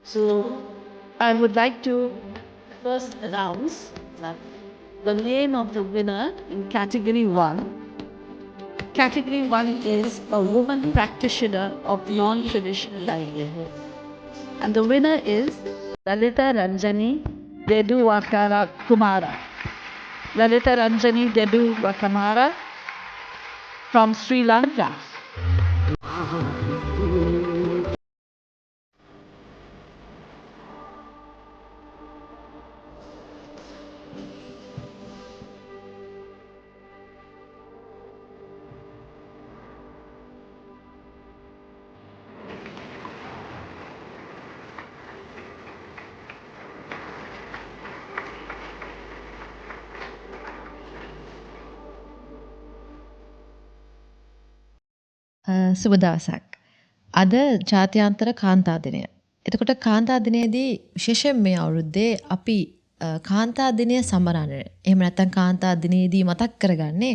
So I would like to first announce that the name of the winner in category 1. Category 1 is a woman practitioner of non-traditional livelihood. And the winner is Lalita Ranjani Dedu Vakara Kumara. Lalita Ranjani Dedu Vakamara from Sri Lanka. සුබ දවසක්. අද ජාත්‍යන්තර කාන්තා දිනය. එතකොට කාන්තා දිනයේදී විශේෂයෙන් මේ අවුරුද්දේ අපි කාන්තා දිනය සමරන්නේ. එහෙම නැත්නම් කාන්තා දිනයේදී මතක් කරගන්නේ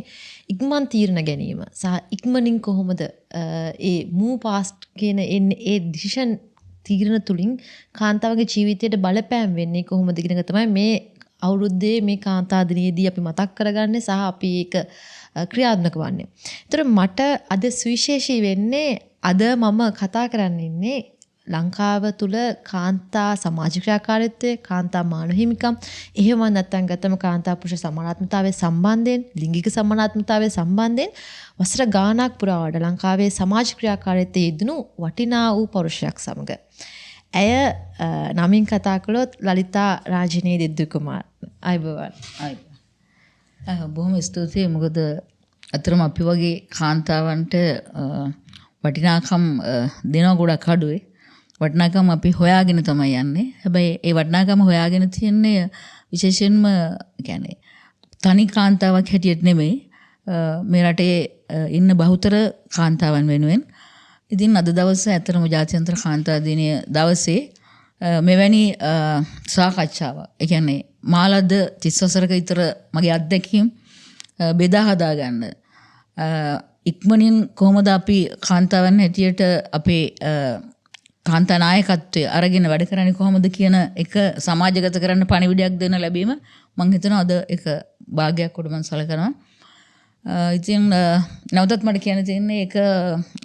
ඉක්මන් තීරණ ගැනීම සහ ඉක්මනින් කොහොමද ඒ move fast කියන ඒ decision තීරණ තුලින් කාන්තාවගේ ජීවිතයට බලපෑම් වෙන්නේ කොහොමද කියන එක තමයි මේ අවුරුද්දේ මේ කාන්තා දිනයේදී අපි මතක් කරගන්නේ සහ අපි ඒක ක්‍රියාත්මක වන්නේ. ඒතර මට අද සුවිශේෂී වෙන්නේ අද මම කතා කරන්න ඉන්නේ ලංකාව තුල කාන්තා සමාජ ක්‍රියාකාරීත්වය, කාන්තා මානව හිමිකම්, එහෙම නැත්නම් ගතම කාන්තා පුරුෂ සමානාත්මතාවයේ සම්බන්ධයෙන්, ලිංගික සමානාත්මතාවයේ සම්බන්ධයෙන් වසර ගාණක් පුරාවට ලංකාවේ සමාජ ක්‍රියාකාරීත්වයේ යෙදුණු වටිනා වූ පුරුෂයෙක් සමග. ඇය නමින් කතා කළොත් ලලිතා රාජිනී දෙද්දු කුමාර්. අයබෝවන්. බොහොම ස්තුතියි. මොකද අතරම අපි වගේ කාන්තාවන්ට වටිනාකම් දෙනවා ගොඩක් අඩුයි. වටිනාකම් අපි හොයාගෙන තමයි යන්නේ. හැබැයි ඒ වටිනාකම හොයාගෙන තියන්නේ විශේෂයෙන්ම කියන්නේ තනි කාන්තාවක් හැටියට නෙමෙයි. මේ රටේ ඉන්න බහුතර කාන්තාවන් වෙනුවෙන්. ඉතින් අද දවසේ ඇත්තටම ජාත්‍යන්තර කාන්තා දිනය දවසේ මෙවැනි සාකච්ඡාවක්. ඒ කියන්නේ මාලද 30 වසරක විතර මගේ අත්දැකීම් බෙදා හදා ගන්න. ඉක්මනින් කොහොමද අපි කාන්තාවන් හැටියට අපේ කාන්තා නායකත්වය අරගෙන වැඩ කරන්නේ කොහොමද කියන එක සමාජගත කරන්න පණිවිඩයක් දෙන්න ලැබීම මම හිතනවා අද එක භාගයක් කොට මම සලකනවා. ඉතින් නැවතත් මට කියන්න තියෙන්නේ ඒක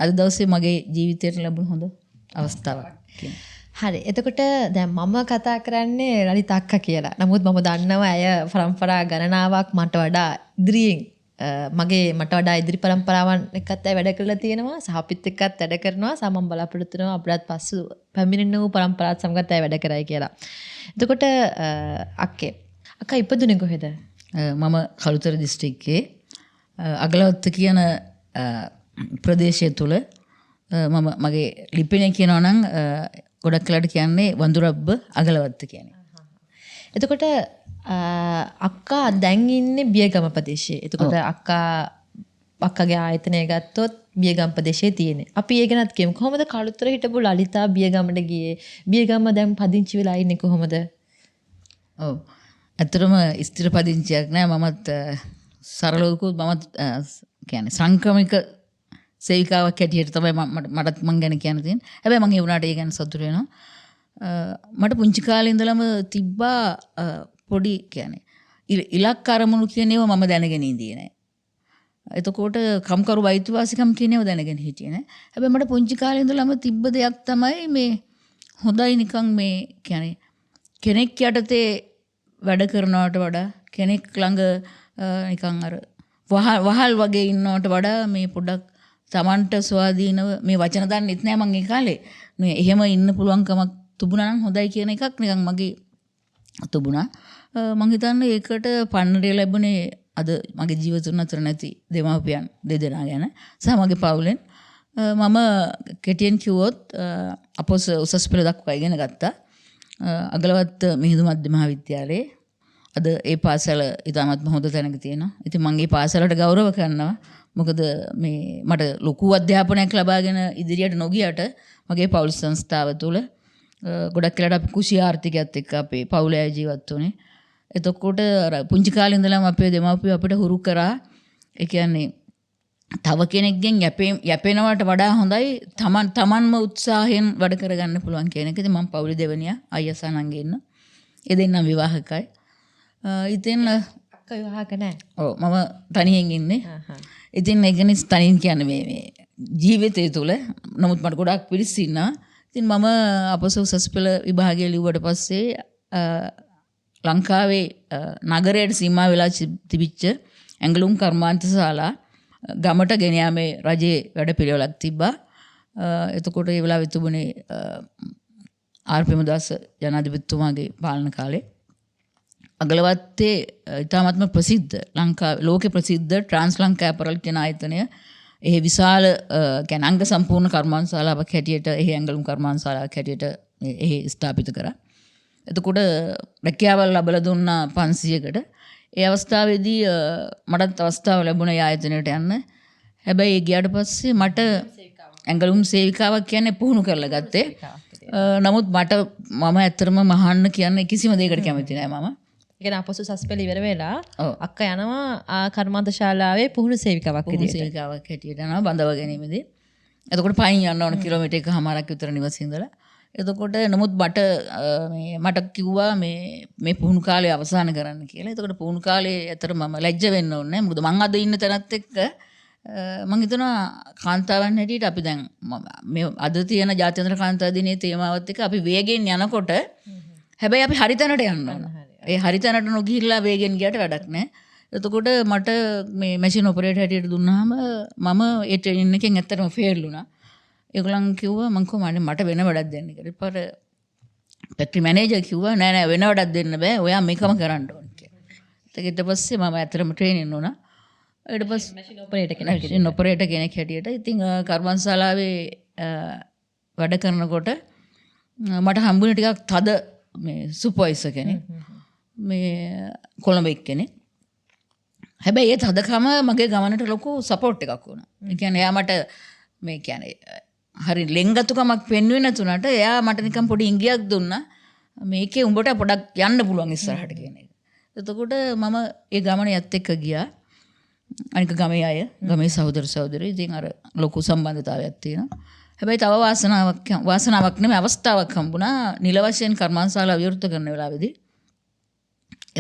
අද දවසේ මගේ ජීවිතයට ලැබුණ හොඳ අවස්ථාවක් කියන. හරි. එතකොට දැන් මම කතා කරන්නේ ලලිත අක්කා කියලා. නමුත් මම දන්නවා ඇය පරම්පරා ගණනාවක් මට වඩා ඉදිරියෙන් මට වඩා ඉදිරි පරම්පරාවන් එක්කත් ඇය වැඩ කරලා තියෙනවා. සහ අපිත් එක්කත් වැඩ කරනවා. සහ මම බලාපොරොත්තු වෙනවා අපිටත් පස්සු පැමිණෙන වූ පරම්පරාවත් සමගත් ඇය වැඩ කරයි කියලා. එතකොට අක්කා ඉපදුනේ කොහෙද? මම කළුතර දිස්ත්‍රික්කයේ අගලවත්ත කියන ප්‍රදේශය තුල මම මගේ ලිපිනේ කියනවා නම් ගොඩක් කලට කියන්නේ වඳුරබ්බ අගලවත්ත කියන්නේ. එතකොට අක්කා දැන් ඉන්නේ බියගම ප්‍රදේශයේ. එතකොට අක්කාගේ ආයතනය ගත්තොත් බියගම ප්‍රදේශයේ තියෙන්නේ. අපි ඒ ගැනත් කියමු. කොහොමද කළුතර හිටපු ලලිතා බියගමට ගියේ? බියගම දැන් පදිංචි වෙලා ඉන්නේ කොහොමද? ඔව්. ඇත්තටම ස්ථිර පදිංචියක් නෑ. මමත් සරලවකුත් මමත් කියන්නේ සංක්‍රමික සේවිකාවක් හැටියට තමයි මටත් මං ගැන කියන්න තියෙන්නේ. හැබැයි මං ඒ වුණාට ඒ ගැන සතුටු වෙනවා. මට පුංචි කාලේ ඉඳලම තිබ්බා පොඩි කියන්නේ ඉලක්ක අරමුණු කියන ඒවා මම දැනගෙන ඉඳියේ නෑ. එතකොට කම්කරු වෛද්‍යවාසිකම් කියන ඒවා දැනගෙන හිටියේ නෑ. හැබැයි මට පුංචි කාලේ ඉඳලම තිබ්බ දෙයක් තමයි මේ හොඳයි නිකන් මේ කියන්නේ කෙනෙක් යටතේ වැඩ කරනවට වඩා කෙනෙක් ළඟ නිකන් අර වහල් වගේ ඉන්නවට වඩා මේ පොඩ්ඩක් Tamanට ස්වාධීනව මේ වචන දන්නෙත් නෑ මං ඒ කාලේ. මේ එහෙම ඉන්න පුළුවන්කමක් තිබුණා නම් හොඳයි කියන එකක් නිකන් මගේ තිබුණා. මං හිතන්නේ ඒකට පන්නරය ලැබුණේ අද මගේ ජීවිතුන් අතර නැති දෙමාපියන් දෙදෙනා ගැන සහ මගේ පවුලෙන්. මම කෙටියෙන් කිව්වොත් අපොස් උසස් පෙළ දක්වා ඉගෙන ගත්තා. අගලවත්ත මිහිඳු මධ්‍ය මහාවිද්‍යාලයේ. අද ඒ පාසල ඉතාමත්ම හොඳ තැනක තියෙනවා. ඉතින් මම ඒ පාසලට ගෞරව කරනවා. මොකද මේ මට ලොකු අධ්‍යාපනයක් ලබාගෙන ඉදිරියට නොගියට මගේ පෞල් සංස්ථාව තුළ ගොඩක් වෙලාවට අපි කුෂි ආර්ථිකයත් එක්ක අපේ පවුලේ ජීවත් වුණේ. එතකොට පුංචි කාලේ ඉඳලම අපේ දෙමාපියෝ අපිට හුරු කරා ඒ කියන්නේ තව කෙනෙක්ගෙන් යැපෙනවට වඩා හොඳයි තමන්ම උත්සාහයෙන් වැඩ කරගන්න පුළුවන් කියන එක. ඉතින් මම පවුලේ දෙවෙනියා අයියා සහ නංගි ඉන්න. ඒ දෙන්නා විවාහකයි. ඉතින් අක්ක විවාහක නැහැ. ඔව් මම තනියෙන් ඉන්නේ. ඉතින් ඒක නිසා තනියෙන් කියන්නේ මේ ජීවිතය තුළ නමුත් මට ගොඩාක් පිරිස් ඉන්නවා. ඉතින් මම අපොස උසස් පෙළ විභාගය ලිව්වට පස්සේ ලංකාවේ නගරයට සීමා වෙලා තිබිච්ච ඇඟලුම් කර්මාන්ත ශාලා ගමට ගෙන යාමේ රජයේ වැඩ පිළිවෙලක් තිබ්බා. එතකොට ඒ වෙලාවෙ තිබුණේ ආර්.පී. මුදාස ජනාධිපතිතුමාගේ පාලන කාලේ අගලවත්තේ ඉතාමත්ම ප්‍රසිද්ධ ලෝක ප්‍රසිද්ධ ට්‍රාන්ස් ලංකා ඇපරල් කියන ආයතනය එහි විශාල කියන්නේ අංග සම්පූර්ණ කර්මාන්තශාලාවක් හැටියට එහි ඇඟලුම් කර්මාන්තශාලාවක් හැටියට එහි ස්ථාපිත කරා. එතකොට රැකියාවල් ලැබලා දුන්නා 500කට. ඒ අවස්ථාවේදී මටත් අවස්ථාව ලැබුණා ආයතනයට යන්න. හැබැයි ගියාට පස්සේ මට ඇඟලුම් සේවිකාවක් කියන්නේ පුහුණු කරලා ගත්තේ. නමුත් මම ඇත්තටම මහන්න කියන්නේ කිසිම දෙයකට කැමති නෑ මම. ඒ කියන්නේ අපොසු සස්පෙල ඉවර වෙලා අක්ක යනවා කර්මාන්ත ශාලාවේ පුහුණු සේවිකාවක් විදියට. පුහුණු සේවිකාවක් හැටියට යනවා බඳව ගැනීමේදී. එතකොට පයින් යන්න ඕන කිලෝමීටර් එකමාරක් විතර නිවසේ ඉඳලා. එතකොට නමුත් මට කිව්වා මේ පුහුණු කාලය අවසන් කරන්න කියලා. එතකොට පුහුණු කාලේ ඇතර මම ලැජ්ජ වෙන්න ඕනේ. මොකද මං අද ඉන්න තැනත් එක්ක මං හිතනවා කාන්තාවන් හැටියට අපි දැන් මේ අද තියෙන ජාත්‍යන්තර කාන්තා දිනයේ තේමාවත් එක්ක අපි වේගෙන් යනකොට හැබැයි අපි හරි තැනට යන්න ඕන. ඒ හරි තැනට නොගිහිල්ලා වේගෙන් ගියට වැඩක් නැහැ. එතකොට මට මේ මැෂින් ඔපරේටර් හැටියට දුන්නාම මම ඒ ට්‍රේනින් එකෙන් ඇත්තටම ෆේල් වුණා. ඒගොල්ලන් කිව්වා මං කොහොමද මට වෙන වැඩක් දෙන්න කියලා. ඊපස්සේ ෆැක්ටරි මැනේජර් කිව්වා නෑ වෙන වැඩක් දෙන්න බෑ. ඔයා මේකම කරන්න ඕන කියලා. ඊට පස්සේ මම ඇත්තටම ට්‍රේනින් වුණා. ඊට පස්සේ මැෂින් ඔපරේටර් කෙනෙක් හැටියට ඉතින් කර්මාන්තශාලාවේ වැඩ කරනකොට මට හම්බුනේ ටිකක් තද මේ සුපර්වයිසර් කෙනෙක්. මේ කොළඹ එක්කෙනෙක්. හැබැයි ඒ තදකම මගේ ගමනට ලොකු සපෝට් එකක් වුණා. ඒ කියන්නේ එයා මට මේ කියන්නේ හරි ලෙන්ගතුකමක් පෙන්වෙන්නේ නැතුණට එයා මට නිකන් පොඩි ඉඟියක් දුන්නා. මේකේ උඹට පොඩක් යන්න පුළුවන් ඉස්සරහට කියන එක. එතකොට මම ඒ ගමන යත් එක්ක ගියා. අනික ගමේ අය, ගමේ සහෝදර සහෝදරයෝ ඉතින් අර ලොකු සම්බන්ධතාවයක් තියෙනවා. හැබැයි තව වාසනාවක් නෙමෙයි අවස්ථාවක් හම්බුණා නිල වශයෙන් කර්මාන්තශාලාව විවෘත කරන වෙලාවේදී.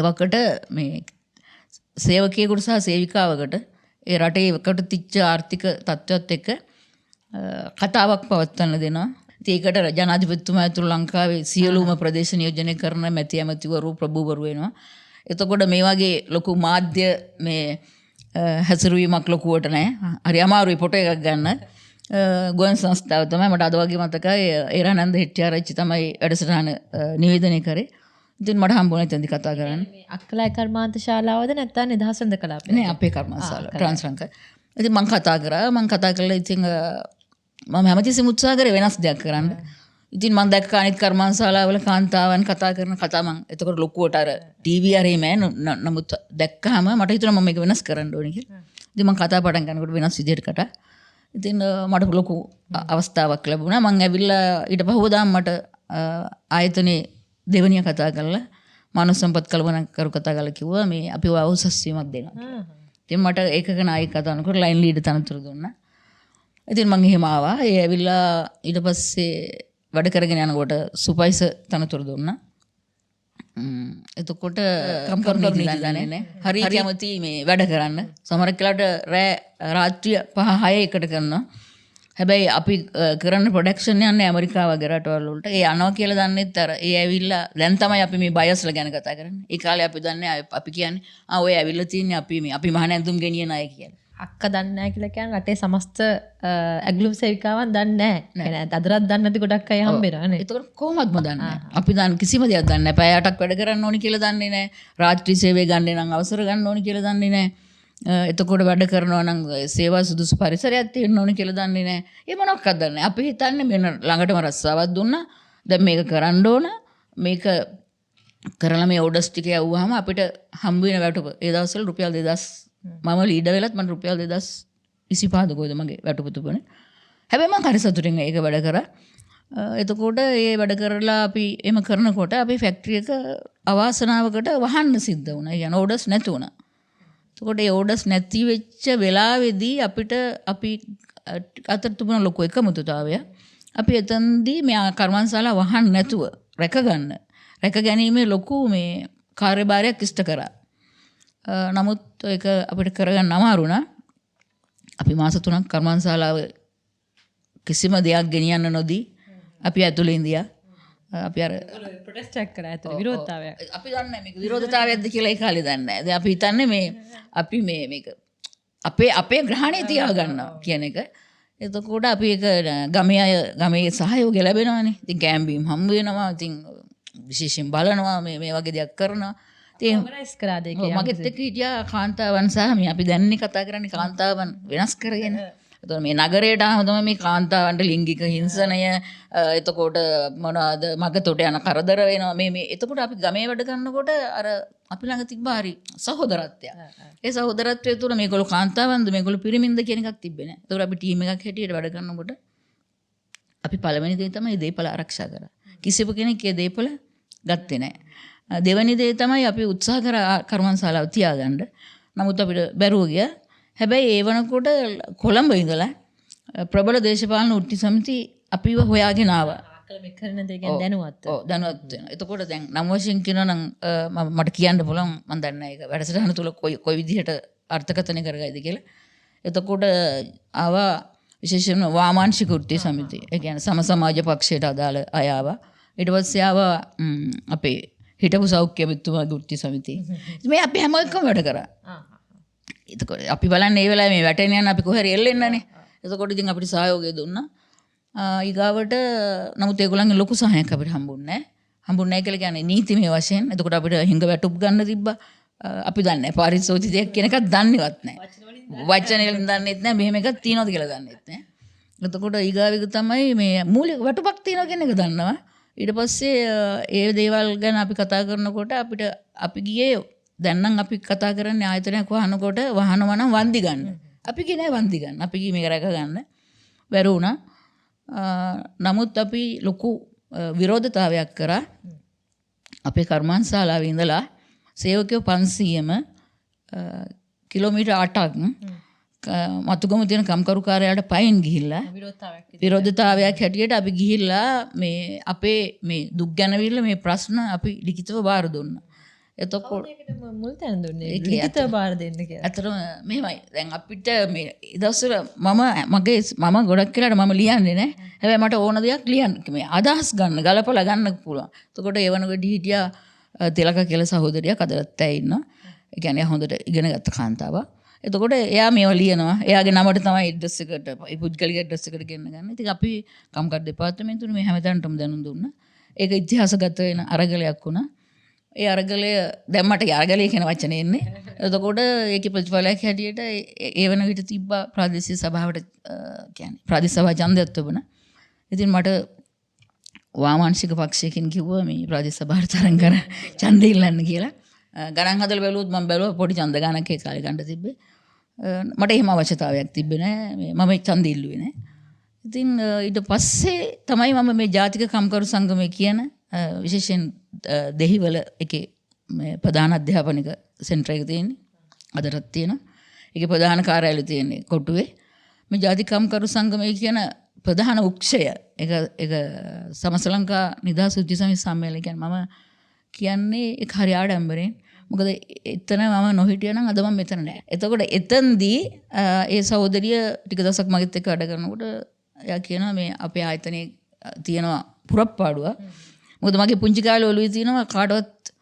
එවකට මේ සේවකයෙකුට සහ සේවිකාවකට ඒ රටේ එකට තිච්ච ආර්ථික තත්ත්වයක් එක්ක කතාවක් පවත්වන්න දෙනවා. ඒකට ජනාධිපතිතුමා ඇතුළු ලංකාවේ සියලුම ප්‍රදේශ නියෝජනය කරන මැති ඇමතිවරු ප්‍රභූවරු වෙනවා. එතකොට මේ වගේ ලොකු මාධ්‍ය මේ හැසිරවීමක් ලොකුවට නැහැ. හරි අමාරුයි ෆොටෝ එකක් ගන්න. ගුවන් සංස්ථාව තමයි මට අද වගේ මතකයි ඒරානන්ද හෙට්ටිආරච්චි තමයි වැඩසටහන නිවේදනය කරේ. ඉතින් මට හම්බුණා එතනදි කතා කරන්න. අක්කලයි කර්මාන්ත ශාලාවද නැත්නම් නිදහස් වෙනද කලාපේ? නෑ අපේ කර්මාන්ත ශාලාව ට්‍රාන්ස් ලංකා. ඉතින් මම කතා කරලා ඉතින් මම හැමතිස්සෙම උත්සාහ කරේ වෙනස් දෙයක් කරන්න. ඉතින් මම දැක්ක අනිත් කර්මාන්ත ශාලාවල කාන්තාවන් කතා කරන කතා මම එතකොට ලොකුවට අර ටීවී අරේ නමුත් දැක්කහම මට හිතුණා මම මේක වෙනස් කරන්න ඕනේ කියලා. ඉතින් මම කතා පටන් ගන්නකොට වෙනස් විදිහට කතා. ඉතින් මට ලොකු අවස්ථාවක් ලැබුණා. මම ඇවිල්ලා ඊට පහුවදාම මට ආයතනයේ දෙවනිය කතා කරලා මානව සම්පත් කළමනාකරු කතා කරලා කිව්වා මේ අපි ඔය උසස් වීමක් දෙනවා. ඉතින් මට ඒකක නායක කතා කරනකොට ලයින් ලීඩර් තනතුර දුන්නා. ඉතින් මම එහෙම ආවා. ඒ ඇවිල්ලා ඊට පස්සේ වැඩ කරගෙන යනකොට සුපර්වයිසර් තනතුර දුන්නා. එතකොට කම්පැනි නෑ. හරි කැමති මේ වැඩ කරන්න. සමහරක් වෙලාවට රාත්‍රිය 5-6 එකට කරනවා. හැබැයි අපි කරන්න ප්‍රොඩක්ෂන් යන්නේ ඇමරිකාව වගේ රටවල් වලට. ඒ යනවා කියලා දන්නෙත් අර ඒ ඇවිල්ලා දැන් තමයි අපි මේ බයස්ලා ගැන කතා කරන්නේ. ඒ කාලේ අපි දන්නේ අපි කියන්නේ ඔය ඇවිල්ලා තින්නේ අපි මහා නැඳුම් ගෙනියන අය කියලා. අක්ක දන්නේ නැහැ කියලා කියන්නේ රටේ සමස්ත ඇග්ලුම් සේවිකාවන් දන්නේ නැහැ. يعني අදරත් දන්නේ නැති ගොඩක් අය හම්බෙනවා නේ. ඒතකොට කොහොමත්ම දන්නේ නැහැ. අපි දන්නේ කිසිම දෙයක් දන්නේ නැහැ. පැය 8ක් වැඩ කරන්න ඕනි කියලා දන්නේ නැහැ. රාත්‍රී සේවය ගන්න නම් අවසර ගන්න ඕනි කියලා දන්නේ නැහැ. එතකොට වැඩ කරනවා නම් සේවා සුදුසු පරිසරයක් තියෙන්න ඕනේ කියලා දන්නේ නැහැ. ඒ මොනවක්වත් දන්නේ නැහැ. අපි හිතන්නේ මෙන්න ළඟටම රස්සාවක් දුන්නා. දැන් මේක කරන්න ඕන. මේක කරලා මේ ඕඩර්ස් ටික යවුවාම අපිට හම්බ වෙන වැටුප. ඒ දවස්වල රුපියල් 2000 මම ලීඩර් වෙලත් මට රුපියල් 2025 ගොඩ මගේ වැටුප තිබුණේ. හැබැයි මම හරි සතුටින් ඒක වැඩ කරා. එතකොට ඒ වැඩ කරලා අපි එම කරනකොට අපි ෆැක්ටරි එක අවාසනාවකට වහන්න සිද්ධ වුණා. ඒ කියන්නේ ඕඩර්ස් නැති වුණා. එතකොට ඒ ඕඩර්ස් නැති වෙච්ච වෙලාවේදී අපිට අපි අතර තිබුණ ලොකු එකමුතුතාවය. අපි එතනදී මේ කර්මන්ශාලා වහන්න නැතුව රැක ගැනීමේ ලොකු මේ කාර්යභාරයක් ඉෂ්ට කරා. නමුත් ඒක අපිට කරගන්න අමාරු වුණා. අපි මාස 3ක් කර්මන්ශාලාව කිසිම දෙයක් ගෙනියන්න නොදී අපි ඇතුළේ ඉඳියා. අපි අර ප්‍රොටෙස්ට් එකක් කරා ඇතුළේ විරෝධතාවයක්. අපි දන්නේ මේක විරෝධතාවයක්ද කියලා ඒ කාලේ දන්නේ නැහැ. දැන් අපි හිතන්නේ මේ අපි මේක අපේ ග්‍රහණය තියාගන්නවා කියන එක. එතකොට අපි ඒක ගමේ සහයෝගය ලැබෙනවානේ. ඉතින් කැම්බීම් හම්බ වෙනවා. ඉතින් විශේෂයෙන් බලනවා මේ වගේ දෙයක් කරනවා. ඉතින් ඔර්ගනයිස් කරා දෙක. මගෙත් එක්ක හිටියා කාන්තාවන් සහ මේ අපි දැන්නේ කතා කරන්නේ කාන්තාවන් වෙනස් කරගෙන. එතකොට මේ නගරයට ආවම තමයි මේ කාන්තාවන්ට ලිංගික හිංසනය එතකොට මොනවාද මගතොට යන කරදර වෙනවා මේ එතකොට අපි ගමේ වැඩ කරනකොට අර අපි ළඟ තිබ්බ හරි සහෝදරත්වය. ඒ සහෝදරත්වය තුළ මේගොල්ලෝ කාන්තාවන්ද මේගොල්ලෝ පිරිමින්ද කියන එකක් තිබ්බේ නැහැ. එතකොට අපි ටීම් එකක් හැටියට වැඩ කරනකොට අපි පළවෙනි දේ තමයි දේපල ආරක්ෂා කරා. කිසිම කෙනෙක් ඒ දේපල ගත්තේ නැහැ. දෙවෙනි දේ තමයි අපි උත්සාහ කරා කර්මන්ශාලාව තියාගන්න. නමුත් අපිට බැරුව ගියා. හැබැයි ඒ වනකොට කොළඹ ඉඳලා ප්‍රබල දේශපාලන උට්ටි සමිති අපිව හොයාගෙන ආවා. ආක්‍රමණය කරන දේ ගැන දැනුවත්. ඔව් දැනුවත් වෙනවා. එතකොට දැන් නම් වශයෙන් කියනවා නම් මට කියන්න පුළුවන් මම දන්නේ නැහැ ඒක වැඩසටහන තුල කොයි විදිහට අර්ථකථනය කරගයිද කියලා. එතකොට ආවා විශේෂයෙන්ම වාමාංශික උට්ටි සමිතිය. ඒ කියන්නේ සම සමාජ පක්ෂයට අදාළ අය ආවා. ඊට පස්සේ ආවා අපේ හිටපු සෞඛ්‍ය මිතුමාගේ උට්ටි සමිතිය. මේ අපි හැම එකම වැඩ කරා. එතකොට අපි බලන්නේ මේ වෙලාවේ මේ වැටෙන යන අපි කොහරි එල්ලෙන්නනේ. එතකොට ඉතින් අපිට සහයෝගය දුන්නා. ඊගාවට නමුත් ඒගොල්ලන්ගේ ලොකු සහායක් අපිට හම්බුන්නේ නැහැ කියලා කියන්නේ නීතිමය වශයෙන්. එතකොට අපිට හිඟ වැටුප් ගන්න තිබ්බා. අපි දන්නේ නැහැ පාරිශෝධිතයක් කියන එකක් දන්නේවත් නැහැ. වචන වලින් දන්නේත් නැහැ. මෙහෙම එකක් තියනවද කියලා දන්නේත් නැහැ. එතකොට ඊගාවික තමයි මේ මූලික වැටුපක් තියනවා කියන එක දන්නවා. ඊට පස්සේ ඒ දේවල් ගැන අපි කතා කරනකොට අපිට අපි ගියේ දැන් නම් අපි කතා කරන්නේ ආයතනයක් වහනකොට වහනවා නම් වන්දි ගන්න. අපි ගියේ නෑ වන්දි ගන්න. අපි ගියේ මේක රැක ගන්න. බැරි වුණා. නමුත් අපි ලොකු විරෝධතාවයක් කරා. අපේ කර්මාන්තශාලාවේ ඉඳලා සේවකයෝ 500ම කිලෝමීටර් 8ක් මතුගම තියෙන කම්කරු කාර්යාලයට පයින් ගිහිල්ලා විරෝධතාවයක් හැටියට අපි ගිහිල්ලා මේ අපේ මේ දුක් ගැනවිල්ල මේ ප්‍රශ්න අපි ලිඛිතව බාර දුන්නා. එතකොට මුල් තැන දුන්නේ ලිඛිතව බාර දෙන්න කියලා. අතරම මෙහෙමයි. දැන් අපිට මේ දවස්වල මම ගොඩක් කියලාට මම ලියන්නේ නැහැ. හැබැයි මට ඕන දෙයක් ලියන්න මේ අදහස් ගන්න ගලපලා ගන්න පුළුවන්. එතකොට ඒ වනකොට හිටියා තිලක කියලා සහෝදරියක් අදලත් ඇය ඉන්නවා. ඒ කියන්නේ හොඳට ඉගෙන ගත්ත කාන්තාවක්. එතකොට එයා මේවා ලියනවා. එයාගේ නමට තමයි ඇඩ්‍රස් එකට පුද්ගලික ඇඩ්‍රස් එකට ගෙන්න ගන්න. ඉතින් අපි කම්කට් දෙපාර්තමේන්තුවේ මේ හැමදාටම දැනුම් දුන්නා. ඒක ඉතිහාසගත වෙන අරගලයක් වුණා. ඒ අරගලය දැන් මට අරගලය කියන වචනේ එන්නේ. එතකොට ඒකේ ප්‍රතිඵලයක් හැටියට ඒ වෙන විට තිබ්බා ප්‍රාදේශීය සභාවට කියන්නේ ප්‍රාදේශ සභා ඡන්දයක් තිබුණා. ඉතින් මට වාමාංශික පක්ෂයකින් කිව්වා මේ ප්‍රාදේශ සභාවට තරම් කර ඡන්ද ඉල්ලන්න කියලා. ගණන් හදලා බැලුවොත් මම බැලුවා පොඩි ඡන්ද ගණනක් ඒ කාලේ ගන්න තිබ්බේ. මට එහෙම අවශ්‍යතාවයක් තිබ්බේ නෑ. මම ඡන්ද ඉල්ලුවේ නෑ. ඉතින් ඊට පස්සේ තමයි මම මේ ජාතික කම්කරු සංගමය කියන විශේෂයෙන් දෙහිවල එකේ ප්‍රධාන අධ්‍යාපනික සෙන්ටර් එක තියෙන්නේ. අදටත් තියෙනවා. ඒකේ ප්‍රධාන කාර්යාලය තියෙන්නේ කොටුවේ. මේ ජාතික කම්කරු සංගමය කියන ප්‍රධාන උක්ෂය ඒක සමස්ත ලංකා නිදහස් උද්දි සමිති සම්මේලනය කියන්නේ මම කියන්නේ ඒක හරි ආඩම්බරෙන්. මොකද එතන මම නොහිටියා නම් අද මම මෙතන නෑ. එතකොට එතනදී ඒ සහෝදරිය ටික දවසක් මගෙත් එක්ක වැඩ කරනකොට එයා කියනවා මේ අපේ ආයතනයේ තියෙනවා පුරප්පාඩුව. මොකද මගේ පුංචි කාලේ ඔළුවේ තියෙනවා කාටවත්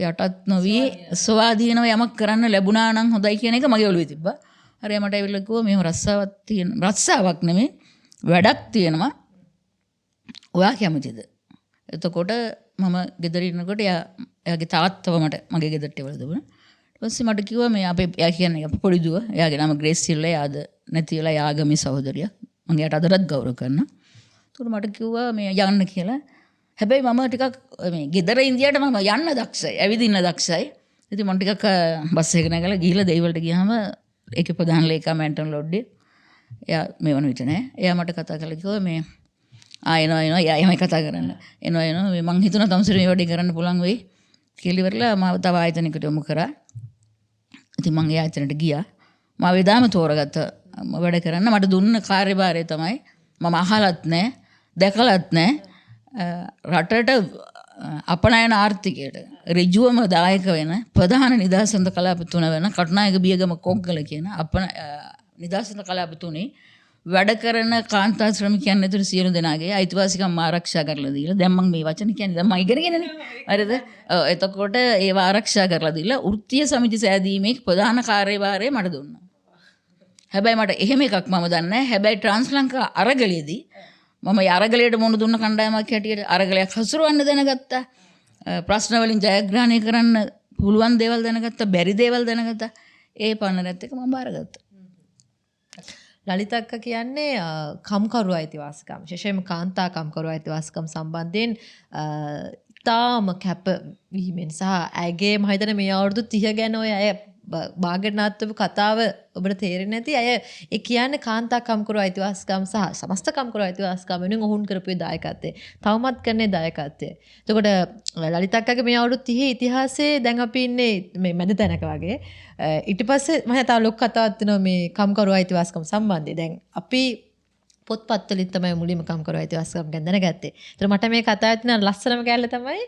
යටත් නොවි ස්වාධීනව යමක් කරන්න ලැබුණා නම් හොඳයි කියන එක මගේ ඔළුවේ තිබ්බා. හරි මට ඇවිල්ලා කිව්වා මෙහෙම රස්සාවක් තියෙන රස්සාවක් නෙමෙයි වැඩක් තියෙනවා. ඔයා කැමතිද? එතකොට මම ගෙදර ඉන්නකොට එයාගේ තාත්තව මගේ ගෙදරට එවලා දුන්නා. ඊට පස්සේ මට කිව්වා මේ අපේ එයා කියන්නේ පොඩි දුව. එයාගේ නම ග්‍රේස් සිල්ලා. එයාද නැති වෙලා යාගමේ සහෝදරියක්. මම එයාට අදටත් ගෞරව කරනවා. ඒකට මට කිව්වා මේ යන්න කියලා. හැබැයි මම ටිකක් මේ ගෙදර ඉන්දියාට මම යන්න දක්ෂයි. ඇවිදින්න දක්ෂයි. ඉතින් මම ටිකක් බස් එක නැගලා ගිහිල්ලා දෙයිවලට ගියාම ඒකේ ප්‍රධාන ලේකම් ඇන්ටන් ලොඩ්ඩේ. එයා මේ වන විට නෑ. එයා මට කතා කරලා කිව්වා මේ එනවා එයා එහෙමයි කතා කරන්න. එනවා මේ මං හිතුණා තමසර මේ වැඩේ කරන්න පුළුවන් වෙයි කියලා ඉවරලා මම තව ආයතනයකට යොමු කරා. ඉතින් මං ඒ ආයතනයට ගියා. මම එදාම තෝරගත්ත වැඩ කරන්න මට දුන්න කාර්යභාරය තමයි මම අහලත් නැහැ, දැකලත් නැහැ රටට අපනයන ආර්ථිකයට ඍජුවම දායක වෙන ප්‍රධාන නිදහසන්ත කලාප තුන වෙන කටුනායක බියගම කොග්ගල කියන නිදහසන්ත කලාප තුනේ වැඩ කරන කාන්තා ශ්‍රමිකයන් ඇතුළු සියලු දෙනාගේ අයිතිවාසිකම් ආරක්ෂා කරලා දීලා දැන් මම මේ වචන කියන්නේ දැන් මම ඉගෙනගෙනනේ හරිද එතකොට ඒව ආරක්ෂා කරලා දීලා වෘත්තීය සමිති සෑදීමේ ප්‍රධාන කාර්යභාරය මට දුන්නා. හැබැයි මට එහෙම එකක් මම දන්නේ නැහැ. හැබැයි ට්‍රාන්ස් ලංකා අරගලයේදී මම අරගලයට මුණ දුන්න කණ්ඩායමක් හැටියට අරගලයක් හසුරවන්න දැනගත්තා. ප්‍රශ්න වලින් ජයග්‍රහණය කරන්න පුළුවන් දේවල් දැනගත්තා, බැරි දේවල් දැනගත්තා. ඒ පන්නරත් එක මම බාරගත්තා. ලලිතක්ක කියන්නේ කම්කරු අයිතිවාසිකම් විශේෂයෙන්ම කාන්තා කම්කරු අයිතිවාසිකම් සම්බන්ධයෙන් ඉතාම කැපවීමෙන් සහ ඇගේ මම හිතන්නේ මේ අවුරුදු 30 ගැන ඔය අය බාගනාත්ව කතාව ඔබට තේරෙන්නේ නැති අය ඒ කියන්නේ කාන්තා කම්කරු අයිතිවාසිකම් සහ සමස්ත කම්කරු අයිතිවාසිකම් වෙනුවෙන් ඔවුන් කරපු දායකත්වය තවමත් කරන්නේ දායකත්වය. එතකොට ලලිතක්කගේ මේ අවුරුදු 30 ඉතිහාසයේ දැන් අපි ඉන්නේ මේ මැද තැනක වගේ. ඊට පස්සේ මම තව ලොකු කතාවක් තියෙනවා මේ කම්කරු අයිතිවාසිකම් සම්බන්ධයෙන්. දැන් අපි පොත්පත් වලින් තමයි මුලින්ම කම්කරු අයිතිවාසිකම් ගැන දැනගත්තේ. ඒතර මට මේ කතාවේ තියෙන ලස්සනම කැලල තමයි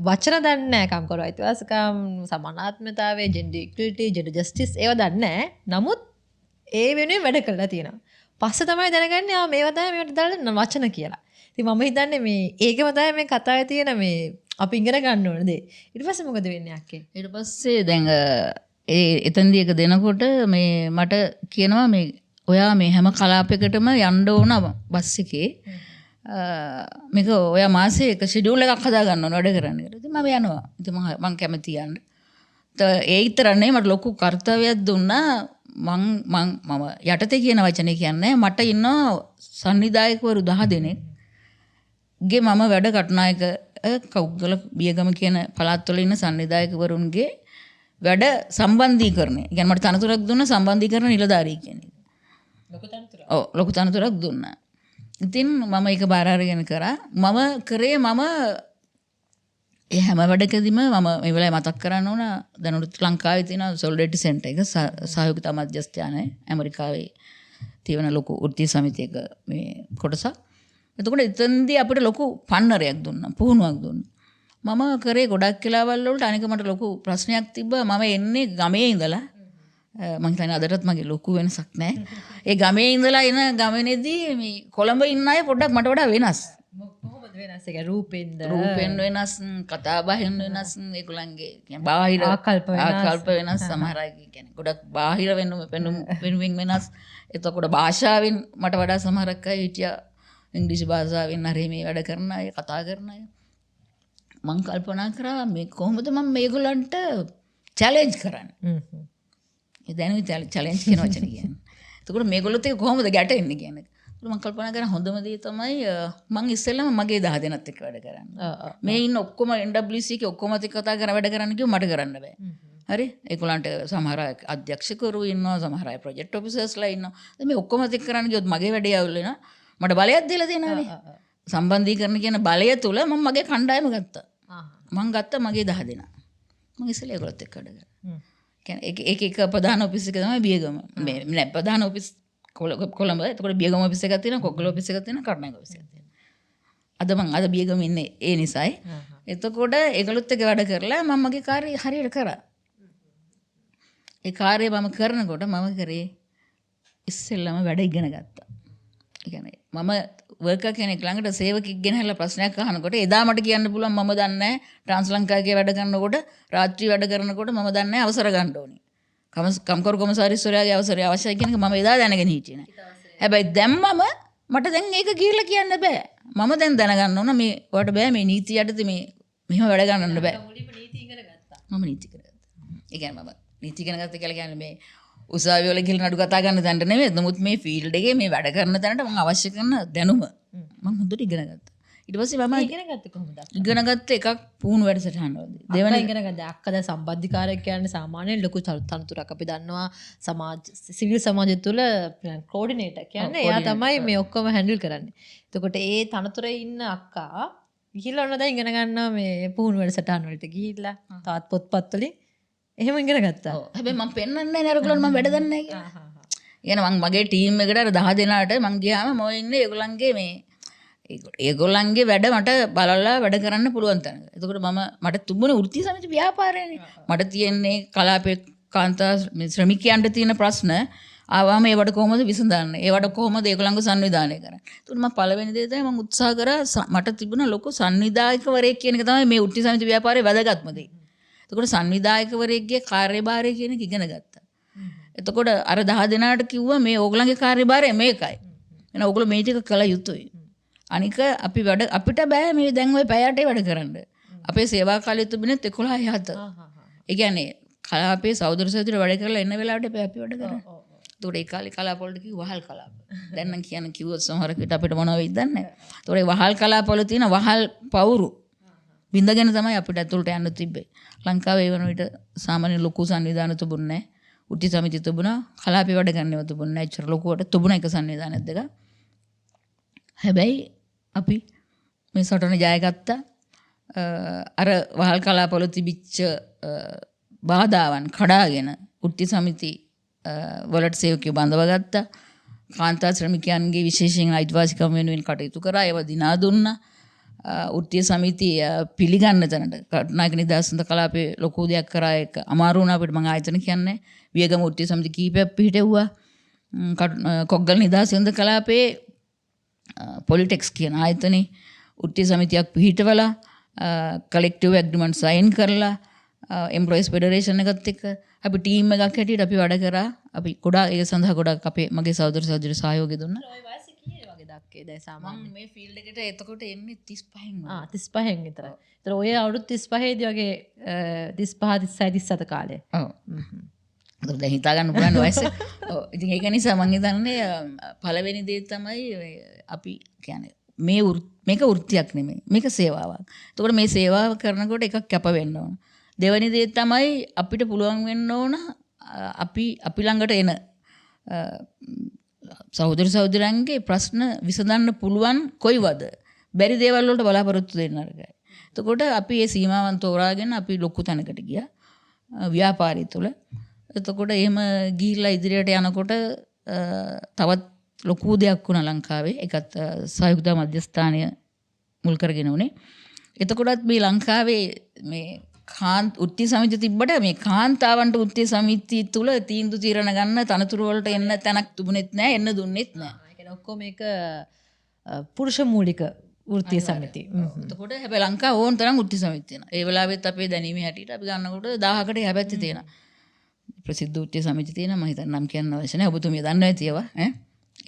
වචන දන්නේ නැහැ කම්කරු අයිතිවාසිකම්, සමානාත්මතාවය, ජෙන්ඩර් ඉක්වලිටි, ජෙන්ඩර් ජස්ටිස් ඒව දන්නේ නැහැ. නමුත් ඒ වෙනුවෙන් වැඩ කළා තියෙනවා. පස්සේ තමයි දැනගන්නේ මේවා තමයි මේවට දාලා වචන කියලා. ඉතින් මම හිතන්නේ මේ ඒකම තමයි මේ කතාවේ තියෙන මේ අපි ඉගෙන ගන්න ඕන දේ. ඊට පස්සේ මොකද වෙන්නේ අක්කේ? ඊට පස්සේ දැන් එතනදී එක දෙනකොට මේ මට කියනවා මේ ඔයා මේ හැම කලාපයකටම යන්න ඕන බස් එකේ මේක ඔයා මාසේ එක ෂෙඩියුල් එකක් හදා ගන්න ඕන වැඩ කරන්න කියලා. ඉතින් මම යනවා. ඉතින් මම කැමති යන්න. ඒ විතර නෙවෙයි මට ලොකු කර්තව්‍යයක් දුන්නා. මම යටතේ කියන වචනේ කියන්නේ මට ඉන්නවා සංවිධායකවරු 10 දෙනෙක්. ගේ මම වැඩ කටුනායක කවුගල බියගම කියන පළාත් වල ඉන්න සංවිධායකවරුන්ගේ වැඩ සම්බන්ධීකරණය. කියන්නේ මට තනතුරක් දුන්න සම්බන්ධීකරණ නිලධාරී කියන එක. ලොකු තනතුරක් දුන්නා. ඉතින් මම ඒක බාර අරගෙන කරා. මම කරේ ඒ හැම වැඩකදීම මම මේ වෙලාවේ මතක් කරන්න ඕන දැනුත් ලංකාවේ තියෙන සොලිඩරිටි සෙන්ටර් එක සහයෝගිතා මධ්‍යස්ථානය ඇමරිකාවේ තියෙන ලොකු වෘත්තීය සමිතියක මේ කොටසක්. එතකොට එතනදී අපිට ලොකු පන්නරයක් දුන්නා, පුහුණුවක් දුන්නා. මම කරේ ගොඩක් වෙලාවල් වලට අනික මට ලොකු ප්‍රශ්නයක් තිබ්බා. මම එන්නේ ගමේ ඉඳලා මම හිතන්නේ අදටත් මගේ ලොකු වෙනසක් නැහැ. ඒ ගමේ ඉඳලා එන ගමනේදී මේ කොළඹ ඉන්න අය පොඩ්ඩක් මට වඩා වෙනස්. කොහොමද වෙනස්? ඒක රූපෙන්ද? රූපෙන් වෙනස්, කතා බහෙන් වෙනස්, ඒගොල්ලන්ගේ කියන්නේ බාහිර ආකල්ප වෙනස්. සමහර අය කියන්නේ ගොඩක් බාහිර වෙනුවෙන් වෙනස්. එතකොට භාෂාවෙන් මට වඩා සමහරක් අය හිටියා ඉංග්‍රීසි භාෂාවෙන් හරි මේ වැඩ කරන අය, කතා කරන අය. මම කල්පනා කරා මේ කොහොමද මම මේගොල්ලන්ට චැලෙන්ජ් කරන්නේ. ඒ දැනුයි චැලෙන්ජ් කියන වචනේ කියන්නේ. එතකොට මේගොල්ලොත් ඒක කොහොමද ගැටෙන්නේ කියන්නේ. මම කල්පනා කරන හොඳම දේ තමයි මම ඉස්සෙල්ලාම මගේ 10 දෙනත් එක්ක වැඩ කරන්න. මේ ඉන්න ඔක්කොම NWC එකේ ඔක්කොම එක්ක කතා කරලා වැඩ කරන්න කිව්ව මට කරන්න බෑ. හරි? ඒගොල්ලන්ට සමහර අය අධ්‍යක්ෂකවරු ඉන්නවා, සමහර අය ප්‍රොජෙක්ට් ඔෆිසර්ස්ලා ඉන්නවා. මේ ඔක්කොම එක්ක කරන්න ගියොත් මගේ වැඩේ අවුල් වෙනවා. මට බලයක් දීලා තියෙනවානේ. සම්බන්ධීකරණ කියන බලය තුල මම මගේ කණ්ඩායම ගත්තා. මම ගත්තා මගේ 10 දෙනා. මම ඉස්සෙල්ලා ඒගොල්ලොත් එක්ක වැඩ කරා. කියන්නේ එක ප්‍රධාන ඔෆිස් එක තමයි බියගම. මේ නෑ ප්‍රධාන ඔෆිස් කොළඹ. එතකොට බියගම ඔෆිස් එකක් තියෙනවා, කොග්ගල ඔෆිස් එකක් තියෙනවා, කටුනායක ඔෆිස් එකක් තියෙනවා. අද බියගම ඉන්නේ ඒ නිසායි. එතකොට ඒගොල්ලොත් එක්ක වැඩ කරලා මම මගේ කාර්යය හරියට කරා. ඒ කාර්යය මම කරනකොට මම කරේ ඉස්සෙල්ලාම වැඩ ඉගෙන ගත්තා. ඒ කියන්නේ මම වර්කර් කෙනෙක් ළඟට සේවකෙක් ගෙනහැලා ප්‍රශ්නයක් අහනකොට එදා මට කියන්න පුළුවන් මම දන්නේ නැහැ ට්‍රාන්ස් ලංකාවේ වැඩ කරනකොට රාත්‍රී වැඩ කරනකොට මම දන්නේ නැහැ අවසර ගන්න ඕනේ. කම්කරු කොමසාරිස්වරයාගේ අවසරය අවශ්‍යයි කියන එක මම එදා දැනගෙන හිටියේ නෑ. හැබැයි දැන් මට දැන් ඒක කියලා කියන්න බෑ. මම දැන් දැනගන්න ඕන මේ ඔයාලට බෑ මේ නීතිය යටතේ මේ මෙහෙම වැඩ ගන්නන්න බෑ. මුලින්ම නීති ඉගෙන ගත්තා. මම නීති ඉගෙන ගත්තා. ඒ කියන්නේ මම නීති ඉගෙන ගත්තා කියලා කියන්නේ මේ උසාවිය වල ගිහලා නඩු කතා ගන්න තැනට නෙමෙයි. නමුත් මේ ෆීල්ඩ් එකේ මේ වැඩ කරන තැනට මම අවශ්‍ය කරන දැනුම මම හොඳට ඉගෙන ගත්තා. ඊට පස්සේ මම ඉගෙන ගත්තේ කොහොමද? ඉගෙන ගත්ත එකක් පුහුණු වැඩසටහන වලදී. දෙවෙනි ඉගෙන ගත්තා. අක්කද සම්බන්ධිකාරයෙක් කියන්නේ සාමාන්‍යයෙන් ලොකු තනතුරක්. අපි දන්නවා සිවිල් සමාජය තුළ කෝඩිනේටර් කියන්නේ එයා තමයි මේ ඔක්කොම හැන්ඩල් කරන්නේ. එතකොට ඒ තනතුරේ ඉන්න අක්කා ගිහිල්ලා ඔන්න දැන් ඉගෙන ගන්නවා මේ පුහුණු වැඩසටහන වලට ගිහිල්ලා තාත් පොත්පත් වලින් එහෙම ඉගෙන ගත්තා. හැබැයි මම පෙන්වන්නේ නැහැ ඒගොල්ලන් මම වැඩ දන්නේ නැහැ කියලා. يعني මම මගේ ටීම් එකට අර 10 දෙනාට මං ගියාම මම ඉන්නේ ඒගොල්ලන්ගේ මේ ඒගොල්ලන්ගේ වැඩ මට බලලා වැඩ කරන්න පුළුවන් තැනක. එතකොට මට තිබුණේ වෘත්තීය සමිති ව්‍යාපාරයනේ. මට තියෙන්නේ කලාපේ කාන්තා ශ්‍රමිකයන්ට තියෙන ප්‍රශ්න ආවම ඒවට කොහොමද විසඳන්නේ? ඒවට කොහොමද ඒගොල්ලන්ව සංවිධානය කරන්නේ? එතකොට මම පළවෙනි දේ තමයි මම උත්සාහ කරා මට තිබුණ ලොකු සංවිධායකවරයෙක් කියන එක තමයි මේ වෘත්තීය සමිති ව්‍යාපාරයේ වැදගත්ම දේ. එතකොට සංවිධායකවරයෙක්ගේ කාර්යභාරය කියන එක ඉගෙන ගත්තා. එතකොට අර 10 දෙනාට කිව්වා මේ ඕගොල්ලන්ගේ කාර්යභාරය මේකයි. එහෙනම් ඕගොල්ලෝ මේ ටික කළ යුතුයි. අනික අපිට බෑ මේ දැන් ওই පැයට වැඩ කරන්න. අපේ සේවා කාලය තිබුණේ 11 7. ඒ කියන්නේ කලාපේ සහෝදර සහෝදරියෝ වැඩ කරලා එන්න වෙලාවට අපි වැඩ කරා. ඒතකොට ඒ කාලේ කලාප වලට කිව්ව වහල් කලාප. දැන් නම් කියන කිව්වොත් සමහර විට අපිට මොනවද වෙයිද දන්නේ නැහැ. ඒතකොට ඒ වහල් කලාප වල තියෙන වහල් පවුරු බින්දගෙන තමයි අපිට ඇතුළට යන්න තිබ්බේ. ලංකාවේ ඒ වන විට සාමාන්‍ය ලොකු සංවිධාන තිබුණේ නැහැ. උටි සමිති තිබුණා. කලාපේ වැඩ ගන්නව තිබුණේ නැහැ. එච්චර ලොකුවට තිබුණ එක සංවිධානයක් දෙක. හැබැයි අපි මේ සටන ජයගත්තා. අර වහල් කලාපවල තිබිච්ච බාධාවන් කඩාගෙන උට්ටි සමිති වලට සේවකයෝ බඳව ගත්තා. කාන්තා ශ්‍රමිකයන්ගේ විශේෂයෙන් අයිතිවාසිකම් වෙනුවෙන් කටයුතු කරා. ඒවා දිනා දුන්නා. උට්ටි සමිතිය පිළිගන්න තැනට කටුනායක නිදහස් කලාපේ ලොකු දෙයක් කරා ඒක අමාරු වුණා අපිට. මම ආයතන කියන්නේ වියගම උට්ටි සමිති කීපයක් පිහිටෙව්වා. කොග්ගල නිදහස් කලාපේ පොලිටෙක්ස් කියන ආයතනේ උට්ටි සමිතියක් පිහිටවලා කලෙක්ටිව් ඇග්‍රීමන්ට් සයින් කරලා එම්ප්ලොයිස් ෆෙඩරේෂන් එකත් එක්ක අපි ටීම් එකක් හැටියට අපි වැඩ කරා. අපි ගොඩාක් ඒ සඳහා ගොඩාක් මගේ සහෝදර සහෝදරි සහයෝගය දුන්නා. ඔය වයස කීයේ වගේ දක්කේ දැන් සාමාන්‍ය මම මේ ෆීල්ඩ් එකට එතකොට එන්නේ 35න්. 35න් විතර. ඒතර ඔය අවුරුදු 35 දී වගේ 35 36 37 කාලේ. ඔව්. ඒක දැන් හිතා ගන්න පුළුවන් වයස. ඔව්. ඉතින් ඒක නිසා මම හිතන්නේ පළවෙනි දේ තමයි අපි කියන්නේ මේක වෘත්තියක් නෙමෙයි. මේක සේවාවක්. එතකොට මේ සේවාව කරනකොට එකක් කැප වෙන්න ඕන. දෙවැනි දේ තමයි අපිට පුළුවන් වෙන්න ඕන අපි ළඟට එන සහෝදර සහෝදරයන්ගේ ප්‍රශ්න විසඳන්න පුළුවන් කොයිවද? බැරි දේවල් වලට බලාපොරොත්තු වෙන්න අරගයි. එතකොට අපි මේ සීමාවන් තෝරාගෙන අපි ලොකු තැනකට ගියා ව්‍යාපාරය තුළ. එතකොට එහෙම ගිහිල්ලා ඉදිරියට යනකොට තවත් ලොකු දෙයක් වුණා ලංකාවේ. ඒකත් සහයෝග මධ්‍යස්ථානය මුල් කරගෙන උනේ. එතකොටත් මේ ලංකාවේ මේ උට්ටි සමිති තිබ්බට මේ කාන්තාවන්ට උට්ටි සමිතිය තුල තීන්දුව తీරන ගන්න තනතුරු වලට එන්න තැනක් තිබුණෙත් නැහැ, එන්න දුන්නෙත් නැහැ. ඒ කියන්නේ ඔක්කොම මේක පුරුෂ මූලික වෘත්තීය සමිති. එතකොට හැබැයි ලංකාව ඕන තරම් උට්ටි සමිති තියෙනවා. ඒ වෙලාවෙත් අපේ දැනීමේ හැටියට අපි ගන්නකොට 1000කට එහා පැත්තේ තියෙනවා. ප්‍රසිද්ධ උට්ටි සමිති තියෙනවා. මම හිතන්නේ නම් කියන්න අවශ්‍ය නැහැ. ඔබතුමිය දන්නවා ඇති ඒවා ඈ.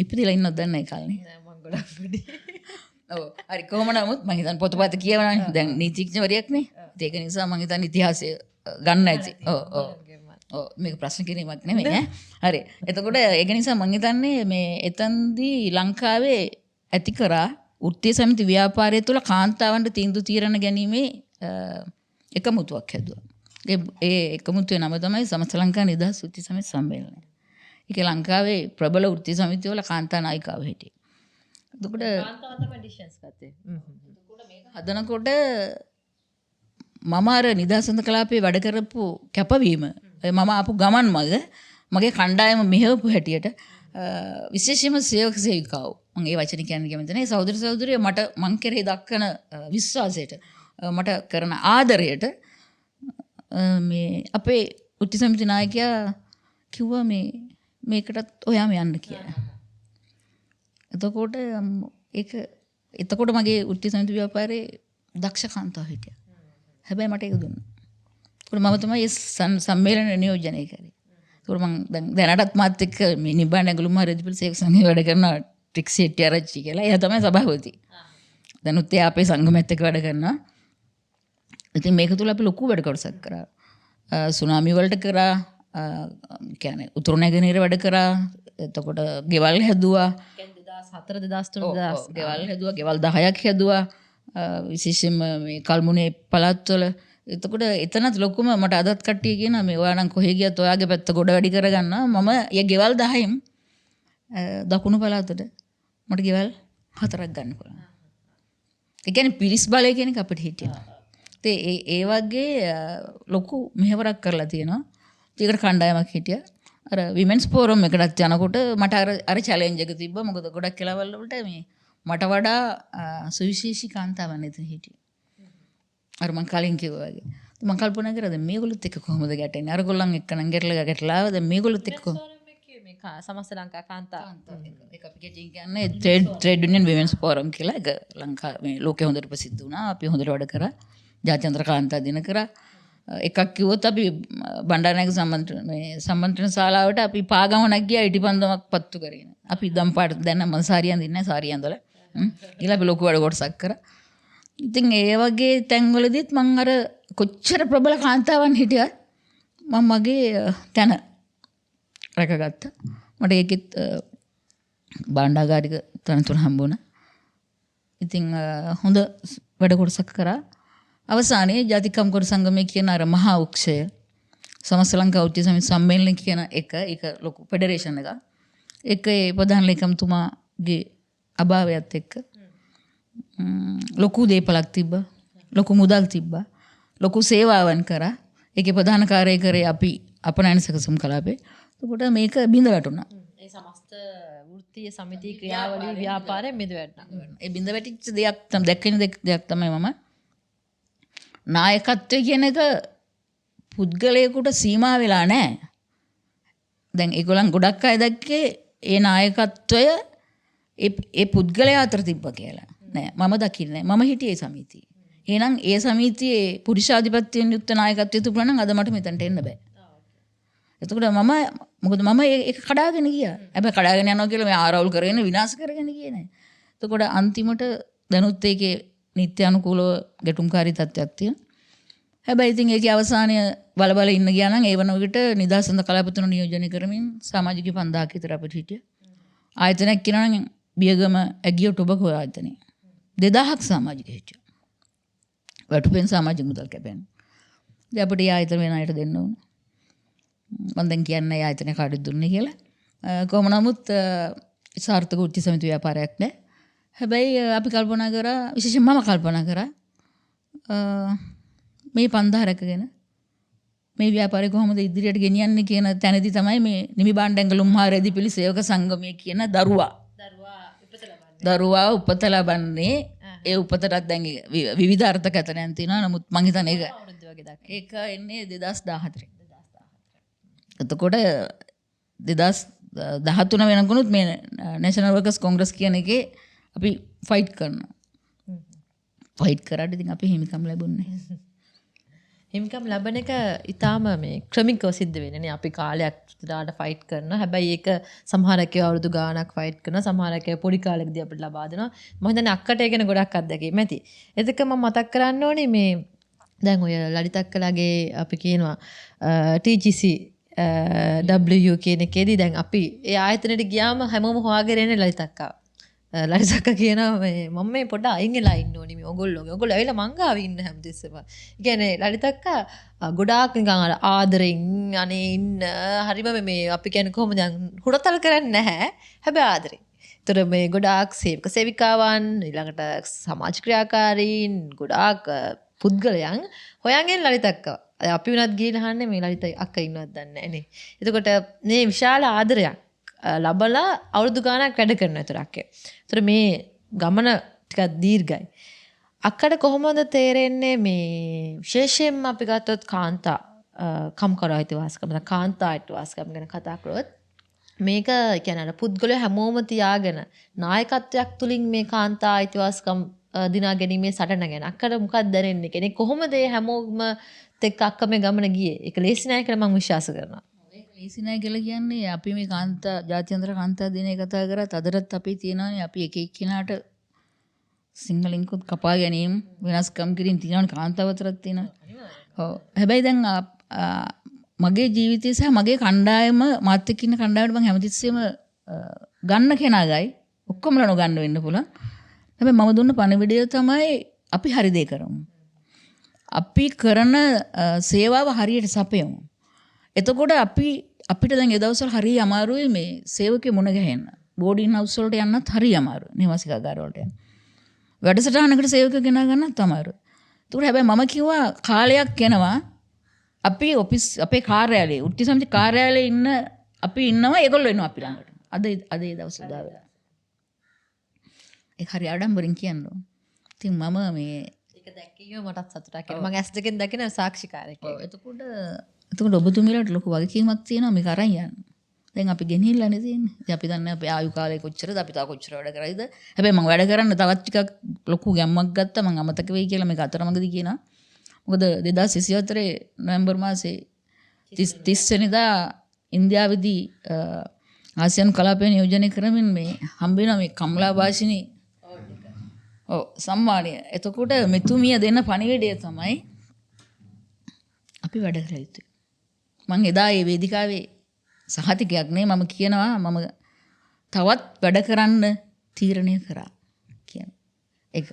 ඉපදිලා ඉන්නවද දන්නේ නැහැ කාලේ. නෑ මම ගොඩක් පොඩි. ඔව් හරි කොහොම නමුත් මම හිතන්නේ පොතපත කියවනවානේ. දැන් නීතිඥවරියක් නේ. ඒක නිසා මම හිතන්නේ ඉතිහාසය ගන්න ඇති. ඔව් මේක ප්‍රශ්න කිරීමක් නෙමෙයි ඈ. හරි. එතකොට ඒක නිසා මම හිතන්නේ මේ එතනදී ලංකාවේ ඇති කරා වෘත්තීය සමිති ව්‍යාපාරය තුළ කාන්තාවන්ට තීන්දුව తీරන ගැනීමේ එකමුතුවක් හැදුවා. ඒ එකමුතුවේ නම තමයි සමස්ත ලංකා නිදහස් වෘත්තීය සමිති සම්මේලනය. ඒක ලංකාවේ ප්‍රබල වෘත්තීය සමිති වල කාන්තා නායිකාව හිටියේ. එතකොට කාන්තාව තමයි ඩිසිෂන්ස් ගත්තේ. එතකොට මේක හදනකොට මම අර නිදහස් කලාපේ වැඩ කරපු කැපවීම මම ආපු ගමන් මගේ කණ්ඩායම මෙහෙවපු හැටියට විශේෂයෙන්ම සේවක සේවිකාවෝ මම ඒ වචන කියන්නේ කැමති නැහැ. සහෝදර සහෝදරියෝ මං කෙරෙහි දක්වන විශ්වාසයට මට කරන ආදරයට මේ අපේ උට්ටි සමිති නායකයා කිව්වා මේකටත් ඔයාම යන්න කියලා. එතකොට මගේ උට්ටි සමිති ව්‍යාපාරේ දක්ෂ කාන්තාව හිටියා. හැබැයි මට ඒක දුන්නා. ඒකට මම තමයි සම්මේලන නියෝජනය කරේ. ඒකට මම දැනටත් මාත් එක්ක මේ නිබ්බාන ඇඟලුම රෙදිපිල් සේවක සංඝය වැඩ කරනවා ට්‍රික්සි හෙට්ටිආරච්චි කියලා. එයා තමයි සභාපති. දැනුත් එයා අපේ සංගමෙත් එක්ක වැඩ කරනවා. ඉතින් මේක තුල අපි ලොකු වැඩ කොටසක් කරා. සුනාමි වලට කරා. කියන්නේ උතුරු නැගෙනහිර වැඩ කරා. එතකොට ගෙවල් හැදුවා. 2004 2003 ගෙවල් හැදුවා. ගෙවල් 10ක් හැදුවා. විශේෂයෙන්ම මේ කල්මුනේ පළාත්වල. එතකොට එතනත් ලොකුම මට අදත් කට්ටිය කියනවා මේ ඔයා නම් කොහෙ ගියත් ඔයාගේ පැත්ත ගොඩ වැඩි කරගන්නවා. මම ඒ ගෙවල් 10න් දකුණු පළාතට මට ගෙවල් 4ක් ගන්න පුළුවන්. ඒ කියන්නේ පිරිස් බලය කියන එක අපිට හිටියා. ඒ වගේ ලොකු මෙහෙවරක් කරලා තියෙනවා. ඒකට කණ්ඩායමක් හිටියා. අර විමෙන්ස් ෆෝරම් එකටත් යනකොට මට අර චැලෙන්ජ් එක තිබ්බා. මොකද ගොඩක් කෙලවල් වලට මේ මට වඩා සුවිශේෂී කාන්තාවන් එතන හිටියේ. අර මං කලින් කිව්වා වගේ. මං කල්පනා කරා දැන් මේගොල්ලොත් එක්ක කොහොමද ගැටෙන්නේ? අරගොල්ලන් එක්ක නම් ගැටලා ආව. දැන් මේගොල්ලොත් එක්ක සමස්ත ලංකා කාන්තා ඒක අපි කියන්නේ ට්‍රේඩ් යුනියන් විමෙන්ස් ෆෝරම් කියලා. ඒක ලංකා මේ ලෝකේ හොඳට ප්‍රසිද්ධ වුණා. අපි හොඳට වැඩ කරා. ජාත්‍යන්තර කාන්තා දින කරා. එකක් කිව්වොත් අපි බණ්ඩාරනායක සම්මන්ත්‍රණ ශාලාවට අපි පාගමනක් ගියා ඉටිපන්දමක් පත්තු කරගෙන. අපි දම් පාට දැන් මම සාරිය අඳින්නේ නැහැ. සාරිය අඳලා ඊළඟ අපි ලොකු වැඩ කොටසක් කරා. ඉතින් ඒ වගේ තැන්වලදීත් මම අර කොච්චර ප්‍රබල කාන්තාවන් හිටියත් මම මගේ තැන රැකගත්තා. මට ඒකෙත් භාණ්ඩාගාරික තනතුර හම්බුණා. ඉතින් හොඳ වැඩ කොටසක් කරා. අවසානයේ ජාතික කම්කරු සංගමය කියන අර මහා උක්ෂය සමස්ත ලංකා ඔටිසම් සම්මේලනය කියන එක ලොකු ෆෙඩරේෂන් එකක්. ඒකේ ප්‍රධාන ලේකම්තුමාගේ අභාවයත් එක්ක ලොකු දේපලක් තිබ්බා. ලොකු මුදල් තිබ්බා. ලොකු සේවාවන් කරා. ඒකේ ප්‍රධාන කාර්යය කරේ අපි අපනයන සැකසුම් කලාපේ. එතකොට මේක බිඳ වැටුණා. ඒ සමස්ත වෘත්තීය සමිති ක්‍රියාවලිය ව්‍යාපාරයෙන් බිඳ වැටුණා. ඒ බිඳ වැටිච්ච දෙයක් දැක්කෙන දෙයක් තමයි මම නායකත්වය කියන එක පුද්ගලයෙකුට සීමා වෙලා නැහැ. දැන් ඒගොල්ලන් ගොඩක් අය දැක්කේ ඒ නායකත්වය ඒ පුද්ගලයා අතර තිබ්බා කියලා. නෑ මම දකින්නේ මම හිටියේ සමිතියේ. එහෙනම් ඒ සමිතියේ පුරුෂාධිපත්‍යයෙන් යුක්ත නායකත්වය තිබුණා නම් අද මට මෙතනට එන්න බෑ. එතකොට මොකද මම ඒක කඩාගෙන ගියා. හැබැයි කඩාගෙන යනවා කියලා මේ ආරවුල් කරගෙන විනාශ කරගෙන ගියේ නෑ. එතකොට අන්තිමට දැනුත් ඒකේ නිත්‍ය අනුකූලව ගැටුම්කාරී තත්ත්වයක් තියෙනවා. හැබැයි ඉතින් ඒකේ අවසානය බල ඉන්න ගියා නම් ඒ වන විට නිදහසඳ කලාපතුන නියෝජනය කරමින් සමාජික 5000ක් විතර අපිට හිටියා. ආයතනයක් කියනවා නම් බියගම ඇගියෝ ටොබකෝ ආයතනය 2000ක් සමාජික හිටියා. වටුපෙන් සමාජික මුදල් කැපෙනවා. ඉතින් අපිට ඒ ආයතන වෙන අයට දෙන්න ඕන. මම දැන් කියන්නේ ආයතන කාඩ් දුන්නේ කියලා. කොහොම නමුත් සාර්ථක වෘත්ති සමිති ව්‍යාපාරයක් නෑ. හැබැයි අපි කල්පනා කරා විශේෂයෙන් මම කල්පනා කරා මේ 5000 රැකගෙන මේ ව්‍යාපාරය කොහොමද ඉදිරියට ගෙනියන්නේ කියන තැනදී තමයි මේ නිමි බණ්ඩැංගලුම් හා රෙදිපිලි සේවක සංගමය කියන දරුවා උපත ලබන්නේ ඒ උපතටත් දැන් විවිධ අර්ථකථනයන් තියෙනවා. නමුත් මං හිතන්නේ ඒක එන්නේ 2014. එතකොට 2013 වෙනකොනුත් මේ නැෂනල් වර්කර්ස් කොංග්‍රස් කියන එකේ අපි ෆයිට් කරනවා. ෆයිට් කරාට ඉතින් අපි හිමිකම් ලැබුණේ. හිමිකම් ලැබෙන එක ඊටාම මේ ක්‍රමිකව සිද්ධ වෙන්නේ නේ. අපි කාලයක් ඉස්සරහට ෆයිට් කරනවා. හැබැයි ඒක සමහර අය අවුරුදු ගාණක් ෆයිට් කරනවා. සමහර අය පොඩි කාලෙකදී අපිට ලබා දෙනවා. මම හිතන්නේ අක්කට ඒ ගැන ගොඩක් අත්දැකීම් ඇති. එතක මම මතක් කරන්න ඕනේ මේ දැන් ඔය ලලිතක්කලාගේ අපි කියනවා TGC W කියන එකේදී දැන් අපි ඒ ආයතනෙට ගියාම හැමෝම හොයාගෙන එන්නේ ලලිතක්කා. ලලිතක්කා කියනවා මම මේ පොඩ අයින් වෙලා ඉන්න ඕනි මේ ඔයගොල්ලෝ ඇවිල්ලා මං ගාව ඉන්න හැමතිස්සෙම. ඒ කියන්නේ ලලිතක්කා ගොඩාක් නිකන් අර ආදරෙන් අනේ ඉන්න හරිම මේ අපි කියන්නේ කොහොමද දැන් හුරතල් කරන්නේ නැහැ. හැබැයි ආදරෙන්. ඒතර මේ ගොඩාක් සේවක සේවිකාවන් ඊළඟට සමාජ ක්‍රියාකාරීන් ගොඩාක් පුද්ගලයන් හොයන්ගෙන ලලිතක්කා. අපි වුණත් ගිහින් අහන්නේ මේ ලලිත අක්කා ඉන්නවද දන්නේ නැහැ නේ. එතකොට මේ විශාල ආදරයක් ලබලා අවුරුදු ගාණක් වැඩ කරන විතරක්ේ. ඒතර මේ ගමන ටිකක් දීර්ඝයි. අක්කට කොහොමද තේරෙන්නේ මේ විශේෂයෙන්ම අපි ගත්තොත් කාන්තා කම්කරු අයිතිවාසිකම් කාන්තා අයිතිවාසිකම් ගැන කතා කරොත් මේක කියන්නේ අර පුද්ගලයා හැමෝම තියාගෙන නායකත්වයක් තුලින් මේ කාන්තා අයිතිවාසිකම් දිනා ගැනීමේ සටන ගැන අක්කට මොකක්ද දැනෙන්නේ? කෙනෙක් කොහොමද මේ හැමෝම එක්ක අක්ක මේ ගමන ගියේ? ඒක ලේසි නෑ කියලා මම විශ්වාස කරනවා. ඒක ලේසි නෑ කියලා කියන්නේ අපි මේ කාන්තා ජාත්‍යන්තර කාන්තා දිනේ කතා කරත් අදටත් අපි තියනවානේ අපි එක එක්කිනාට සිංහලෙන්කුත් කපා ගැනීම වෙනස්කම් කිරීම තියෙනවානේ කාන්තාව අතරත් තියෙනවා. ඔව්. හැබැයි දැන් මගේ ජීවිතය සහ මගේ කණ්ඩායම මාත් එක්ක ඉන්න කණ්ඩායමට මම හැමතිස්සෙම ගන්න කෙනාගයි ඔක්කොමලා නොගන්න වෙන්න පුළුවන්. හැබැයි මම දුන්න පණිවිඩය තමයි අපි හරි දේ කරමු. අපි කරන සේවාව හරියට සපයමු. එතකොට අපිට දැන් ඒ දවස්වල හරිය අමාරුයි මේ සේවකේ මුණ ගැහෙන්න. බෝඩින් හවුස් වලට යන්නත් හරිය අමාරුයි. නිවාසිකාගාර වලට යන්න. වැඩසටහනකට සේවක ගෙනා ගන්නත් අමාරුයි. තුර හැබැයි මම කිව්වා කාලයක් යනවා අපි ඔෆිස් අපේ කාර්යාලයේ උත්ති සමිති කාර්යාලයේ ඉන්න අපි ඉන්නවා ඒගොල්ලෝ එනවා අපි ළඟට. අද ඒ දවස් උදා වෙලා. ඒක හරි ආඩම්බරින් කියනවා. ඉතින් මම මේ ඒක දැක්කීම මටත් සතුටක් වෙනවා. මම ඇස් දෙකෙන් දකින සාක්ෂිකාරයෙක්. එතකොට ඔබතුමීලාට ලොකු වගකීමක් තියෙනවා මේක අරන් යන්න. දැන් අපි ගෙනහිල්ලානේ තියෙන්නේ. ඉතින් අපි දන්නේ අපේ ආයු කාලය කොච්චරද අපි තා කොච්චර වැඩ කරයිද. හැබැයි මම වැඩ කරන්න තවත් ටිකක් ලොකු ගැම්මක් ගත්තා. මම අමතක වෙයි කියලා මේක අතරමඟදී කියනවා. මොකද 2024 නොවැම්බර් මාසේ 30 වෙනිදා ඉන්දියාවේදී ආසියානු කලාපය නියෝජනය කරමින් මේ හම්බ වෙන මේ කමලා භාෂිනී සම්මානය. එතකොට මෙතුමිය දෙන්න පණිවිඩය තමයි අපි වැඩ කළ යුතුයි. මම එදා මේ වේදිකාවේ සහතිකයක් නේ මම කියනවා මම තවත් වැඩ කරන්න තීරණය කරා කියන එක.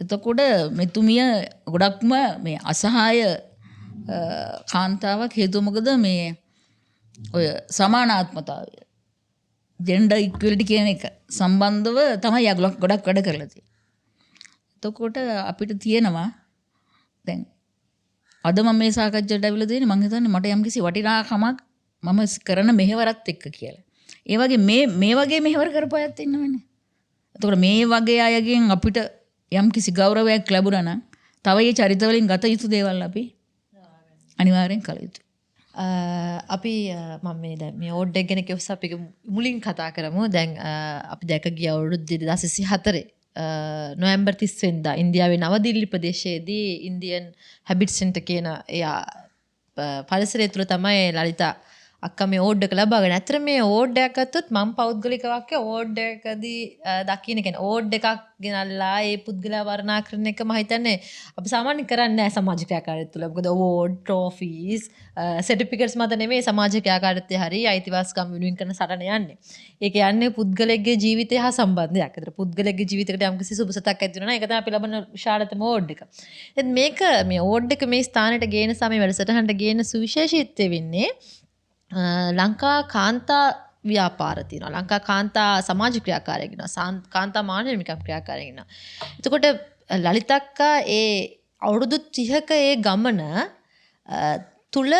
එතකොට මෙතුමිය ගොඩක්ම මේ අසහාය කාන්තාවක් හේතුව මොකද මේ ඔය සමානාත්මතාවය ජෙන්ඩර් ඉක්වලිටි කියන එක සම්බන්ධව තමයි යගලක් ගොඩක් වැඩ කරලා තියෙන්නේ. එතකොට අපිට තියෙනවා දැන් අද මම මේ සාකච්ඡාවට ඇවිල්ලා තියෙන්නේ මම හිතන්නේ මට යම්කිසි වටිනාකමක් මම කරන මෙහෙවරත් එක්ක කියලා. ඒ වගේ මේ වගේ මෙහෙවර කරපුවාත් ඉන්නවනේ. එතකොට මේ වගේ අයගෙන් අපිට යම්කිසි ගෞරවයක් ලැබුණා නම් තව මේ චරිත වලින් ගත යුතු දේවල් අපි අනිවාර්යෙන් කළ යුතුයි. අපි මම මේ දැන් මේ ඕඩ් එක ගැන කිව්වස් අපි මුලින් කතා කරමු. දැන් අපි දැක ගිය අවුරුදු 2024 නොවැම්බර් 30 වෙනිදා ඉන්දියාවේ නවදිල්ලි ප්‍රදේශයේදී ඉන්දියන් හැබිට් සෙන්ටර් කියන පරිසරය තුළ තමයි ලලිතා අක්කා මේ ඕඩ් එක ලබාගෙන. ඇත්තට මේ ඕඩ් එකක් ගත්තොත් මම පෞද්ගලික වාක්‍ය ඕඩ් එකදී දකින්න කියන්නේ ඕඩ් එකක් ගෙනල්ලා ඒ පුද්ගලයා වර්ණනා කරන එක මම හිතන්නේ අපි සාමාන්‍යයෙන් කරන්නේ නැහැ සමාජ ක්‍රියාකාරීත්වය තුළ. මොකද ඕඩ් ට්‍රොෆීස් සර්ටිෆිකේට්ස් මත නෙමෙයි සමාජ ක්‍රියාකාරීත්වය හරි අයිතිවාසිකම් වෙනුවෙන් කරන සටන යන්නේ. ඒක යන්නේ පුද්ගලයෙක්ගේ ජීවිතය හා සම්බන්ධයක්. ඒතර පුද්ගලයෙක්ගේ ජීවිතයකට යම්කිසි සුබසතක් ඇති වෙනවා නම් ඒක තමයි අපි ලබන විශාලතම ඕඩ් එක. මේක මේ ඕඩ් එක මේ ස්ථානයට ගේන සමය වැඩසටහනට ගේන සුවිශේෂීත්වය වෙන්නේ ලංකා කාන්තා ව්‍යාපාර තියෙනවා. ලංකා කාන්තා සමාජ ක්‍රියාකාරයෙක් ඉන්නවා. කාන්තා මානවිකම් ක්‍රියාකාරයෙක් ඉන්නවා. එතකොට ලලිතක්කා ඒ අවුරුදු 30ක ඒ ගමන තුල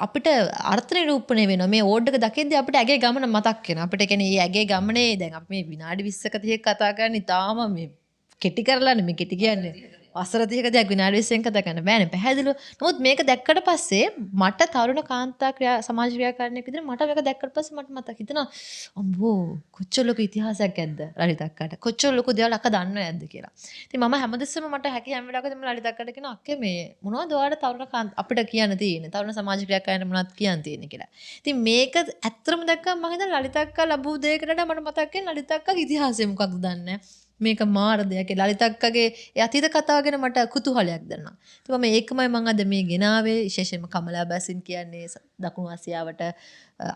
අපිට අර්ථ නිරූපණය වෙනවා. මේ ඕඩ් එක දකිද්දී අපිට ඇගේ ගමන මතක් වෙනවා. අපිට කියන්නේ මේ ඇගේ ගමනේ දැන් අපි මේ විනාඩි 20ක 30ක කතා කරන්නේ තාම මේ කෙටි කරලානේ මේ කෙටි කියන්නේ. වසර 30ක දෙයක් විනාඩි 20ෙන් කතා කරන්න බෑනේ පැහැදිලිව. නමුත් මේක දැක්කට පස්සේ මට තරුණ කාන්තා සමාජ ක්‍රියාකාරණයක් විදිහට මට මේක දැක්කට පස්සේ මට මතක හිතෙනවා අම්බෝ කොච්චර ලොකු ඉතිහාසයක් ඇද්ද ලලිතක්කට. කොච්චර ලොකු දේවල් අක්ක දන්නව ඇද්ද කියලා. ඉතින් මම හැමදෙස්සම මට හැකි හැම වෙලාවකදීම ලලිතක්කට කියන අක්කේ මේ මොනවද ඔයාලට තරුණ අපිට කියන්න තියෙන්නේ. තරුණ සමාජ ක්‍රියාකාරණයක් මොනවද කියන්න තියෙන්නේ කියලා. ඉතින් මේක ඇත්තටම දැක්කම මම හිතන ලලිතක්කා ලැබූ දෙයකට වඩා මට මතක් වෙන ලලිතක්කාගේ ඉතිහාසය මොකක්ද දන්නේ මේක මාර දෙයක්. ලලිතක්කගේ ඒ අතීත කතාව ගැන මට කුතුහලයක් දැනෙනවා. ඉතින් මම ඒකමයි මම අද මේ ගෙනාවේ. විශේෂයෙන්ම කමලා බැසින් කියන්නේ දකුණු ආසියාවට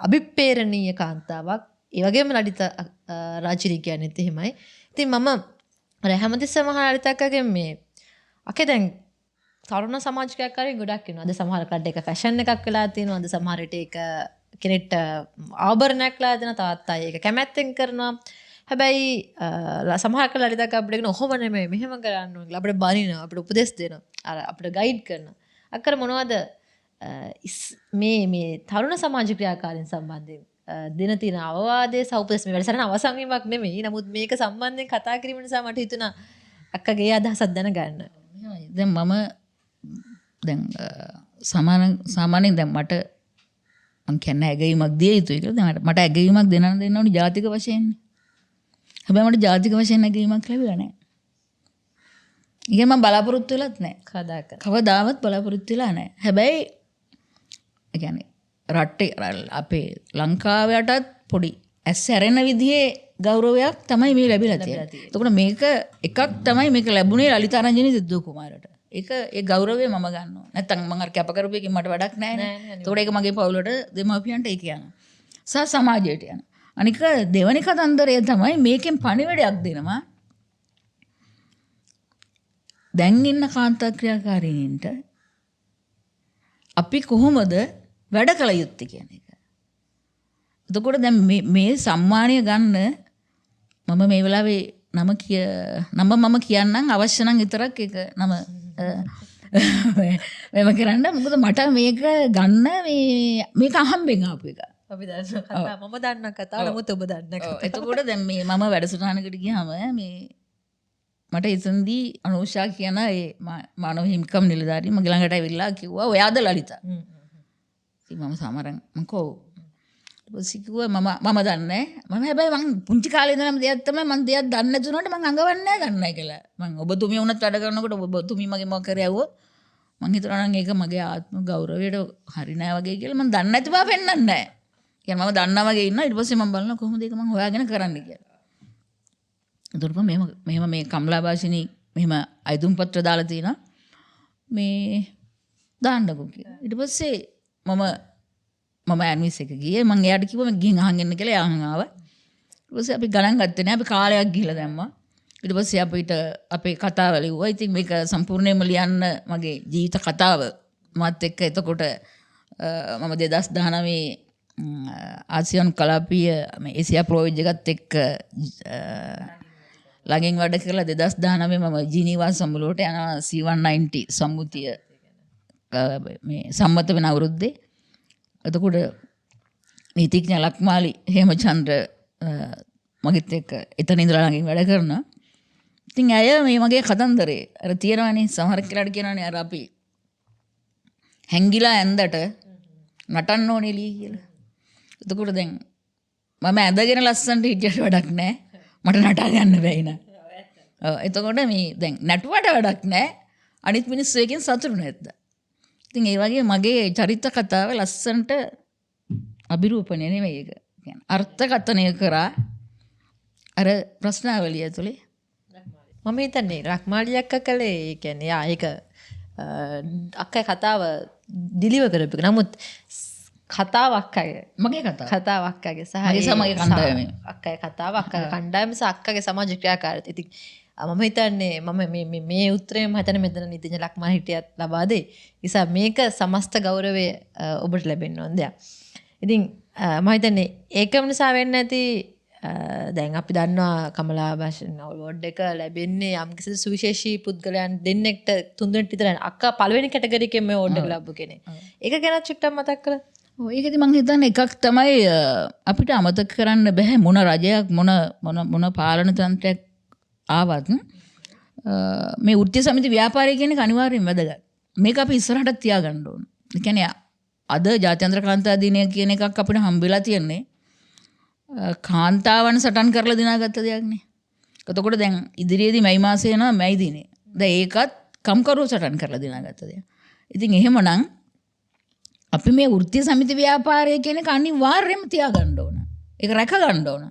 අභිප්‍රේරණීය කාන්තාවක්. ඒ වගේම ලලිතා රාජිනී කියන්නේත් එහෙමයි. ඉතින් මම හැමතිස්සෙම ලලිතක්කගෙන් මේ අකේ දැන් තරුණ සමාජ ක්‍රියාකාරී ගොඩක් ඉන්නවා. අද සමහර කඩ එක ෆැෂන් එකක් වෙලා තියෙනවා. අද සමහර විට ඒක කෙනෙක්ට ආභරණයක් ලා දෙනවා. තවත් අය ඒක කැමැත්තෙන් කරනවා. හැබැයි සමහර කල ලලිතක් අපිට කියන ඔහොම නෙමෙයි මෙහෙම කරන්න ඕනේ. අපිට බනිනවා, අපිට උපදෙස් දෙනවා. අපිට ගයිඩ් කරනවා. අක්කර මොනවද මේ තරුණ සමාජ ක්‍රියාකාරීන් සම්බන්ධයෙන් දෙන තියෙන අවවාදයේ සෞපදෙස් මේ වැඩසටහන අවසන් වීමක් නෙමෙයි. නමුත් මේක සම්බන්ධයෙන් කතා කිරීම නිසා මට හිතුණා අක්කගේ අදහසක් දැනගන්න. දැන් මම දැන් සාමාන්‍යයෙන් දැන් මට මං කියන්නේ ඇගීමක් දිය යුතුයි කියලා. දැන් මට ඇගීමක් දෙන්න ඕනේ ජාතික වශයෙන්. හැබැයි මට ජාතික වශයෙන් නැගීමක් ලැබිලා නැහැ. ඉතින් මම බලාපොරොත්තු වෙලත් නැහැ. කවදාවත් බලාපොරොත්තු වෙලා නැහැ. හැබැයි ඒ කියන්නේ රටේ අපේ ලංකාවටත් පොඩි ඇස් ඇරෙන විදිහේ ගෞරවයක් තමයි මේ ලැබිලා තියෙන්නේ. එතකොට මේක එකක් තමයි මේක ලැබුණේ ලලිතා රංජනී සිද්ධු කුමාරට. ඒක ඒ ගෞරවය මම ගන්නවා. නැත්තම් මම අර කැප කරපු එකකින් මට වැඩක් නැහැ නේ. එතකොට ඒක මගේ පවුලට දෙමාපියන්ට ඒක යනවා. සහ සමාජයට යනවා. අනික දෙවනි කතන්දරය තමයි මේකෙන් පණිවිඩයක් දෙනවා. දැන් ඉන්න කාන්තා ක්‍රියාකාරීන්ට අපි කොහොමද වැඩ කළ යුත්තේ කියන එක. එතකොට දැන් මේ සම්මානය ගන්න මම මේ වෙලාවේ නම මම කියන්නම් අවශ්‍ය නම් විතරක් ඒක නම මෙම කරන්න මොකද මට මේක ගන්න මේක අහම්බෙන් ආපු එක. අපි දන්න කතා මම දන්න කතා නමුත් ඔබ දන්න කතා. එතකොට දැන් මේ මම වැඩසටහනකට ගියාම මේ මට එතනදී අනුෂා කියන ඒ මානව හිමිකම් නිලධාරී මගේ ළඟට ඇවිල්ලා කිව්වා ඔයාද ලලිතා. ඉතින් මම සමරන් මංකෝ ඊපස්සේ කිව්වා මම දන්නේ මම හැබැයි මං පුංචි කාලේ ඉඳන්ම දෙයක් තමයි මං දෙයක් දන්නේ නැතුනට මං අඟවන්නේ නැහැ කියලා. මං ඔබතුමිය වුණත් වැඩ කරනකොට ඔබතුමිය මගේ මොකක් කරේ යවුවොත් මං හිතනවා නම් ඒක මගේ ආත්ම ගෞරවයට හරි නෑ වගේ කියලා මං දන්නේ නැති බව පෙන්නන්නේ නැහැ. කියන්නේ මම දන්නා වගේ ඉන්නවා ඊට පස්සේ මම බලනවා කොහොමද ඒක මං හොයාගෙන කරන්න කියලා. එතකොට මෙහෙම මේ කමලා භාෂිනී මෙහෙම අයිදුම් පත්‍ර දාලා තිනවා මේ දාන්නකෝ කියලා. ඊට පස්සේ මම ඇන්විස් එක ගියේ මං එයාට කිව්වා මම ගිහින් අහන් එන්න කියලා එයා අහන් ආවා. ඊට පස්සේ අපි ගණන් ගත්තේ නෑ අපි කාලයක් ගිහලා දැම්මා. ඊට පස්සේ අපිට අපේ කතාව ලිව්වා. ඉතින් මේක සම්පූර්ණයෙන්ම ලියන්න මගේ ජීවිත කතාව මාත් එක්ක එතකොට මම 2019 ආසියානු කලාපීය මේ ඒසියා ප්‍රොජෙක්ට් එකත් එක්ක ළඟින් වැඩ කරලා 2019 මම ජිනීවා සම්මුලට යනවා C190 සම්මුතිය මේ සම්මත වෙන අවුරුද්දේ. එතකොට නීතිඥ ලක්මාලි හේමචන්ද්‍ර මගෙත් එක්ක එතන ඉඳලා ළඟින් වැඩ කරනවා. ඉතින් අය මේ මගේ කතන්දරේ අර තියෙනවනේ සමහර කෙනාට කියනවනේ අර අපි හැංගිලා ඇඳට නටන්න ඕනේ ලී කියලා. එතකොට දැන් මම ඇඳගෙන ලස්සනට හිටියට වැඩක් නැහැ. මට නටා ගන්න බැයි නා. එතකොට මේ දැන් නටුවට වැඩක් නැහැ. අනිත් මිනිස්සු එකෙන් සතුටු නැද්ද? ඉතින් ඒ වගේ මගේ චරිත කතාව ලස්සනට අභිරූපණය නෙමෙයි ඒක. කියන්නේ අර්ථකථනය කරා අර ප්‍රශ්නාවලිය ඇතුලේ මම හිතන්නේ රක්මාලි අක්කා කළේ ඒ කියන්නේ යා ඒක අක්කා කතාව ඩිලිවර් කරපු එක. නමුත් කතාව අක්කගේ මගේ කතාව අක්කගේ සහ මගේ සමග කණ්ඩායමේ අක්කගේ කතාව අක්කගේ කණ්ඩායම සහ අක්කගේ සමාජ ක්‍රියාකාරීත්වය. ඉතින් මම හිතන්නේ මම මේ උත්තරේ මම හිතන්නේ මෙතන නීතිඥ ලක්මාල් හිටියත් ලබා දෙයි. නිසා මේක සමස්ත ගෞරවය ඔබට ලැබෙන්න ඕන දෙයක්. ඉතින් මම හිතන්නේ ඒකම නිසා වෙන්නේ නැති දැන් අපි දන්නවා කමලා භාෂණ අවෝඩ් එක ලැබෙන්නේ යම්කිසි සුවිශේෂී පුද්ගලයන් දෙන්නෙක්ට තුන්දෙනෙක්ට විතරයි. අක්කා පළවෙනි කැටගරි එකෙන් මේ අවෝඩ් එක ලැබු කෙනෙක්. ඒක ගැන චුට්ටක් මතක් කරලා. ඔව් ඒකදී මම හිතන්නේ එකක් තමයි අපිට අමතක කරන්න බෑ මොන රජයක් මොන පාලන තන්ත්‍රයක් ආවත් මේ වෘත්තීය සමිති ව්‍යාපාරය කියන එක අනිවාර්යෙන් වැදගත්. මේක අපි ඉස්සරහට තියාගන්න ඕන. ඒ කියන්නේ අද ජාත්‍යන්තර කාන්තා දිනය කියන එකක් අපිට හම්බෙලා තියෙන්නේ කාන්තාවන් සටන් කරලා දිනාගත්ත දෙයක් නේ. එතකොට දැන් ඉදිරියේදී මැයි මාසේ යනවා මැයි දිනේ. දැන් ඒකත් කම්කරුවෝ සටන් කරලා දිනාගත්ත දෙයක්. ඉතින් එහෙමනම් අපි මේ වෘත්තීය සමිති ව්‍යාපාරය කියන එක අනිවාර්යයෙන්ම තියාගන්න ඕන. ඒක රැක ගන්න ඕන.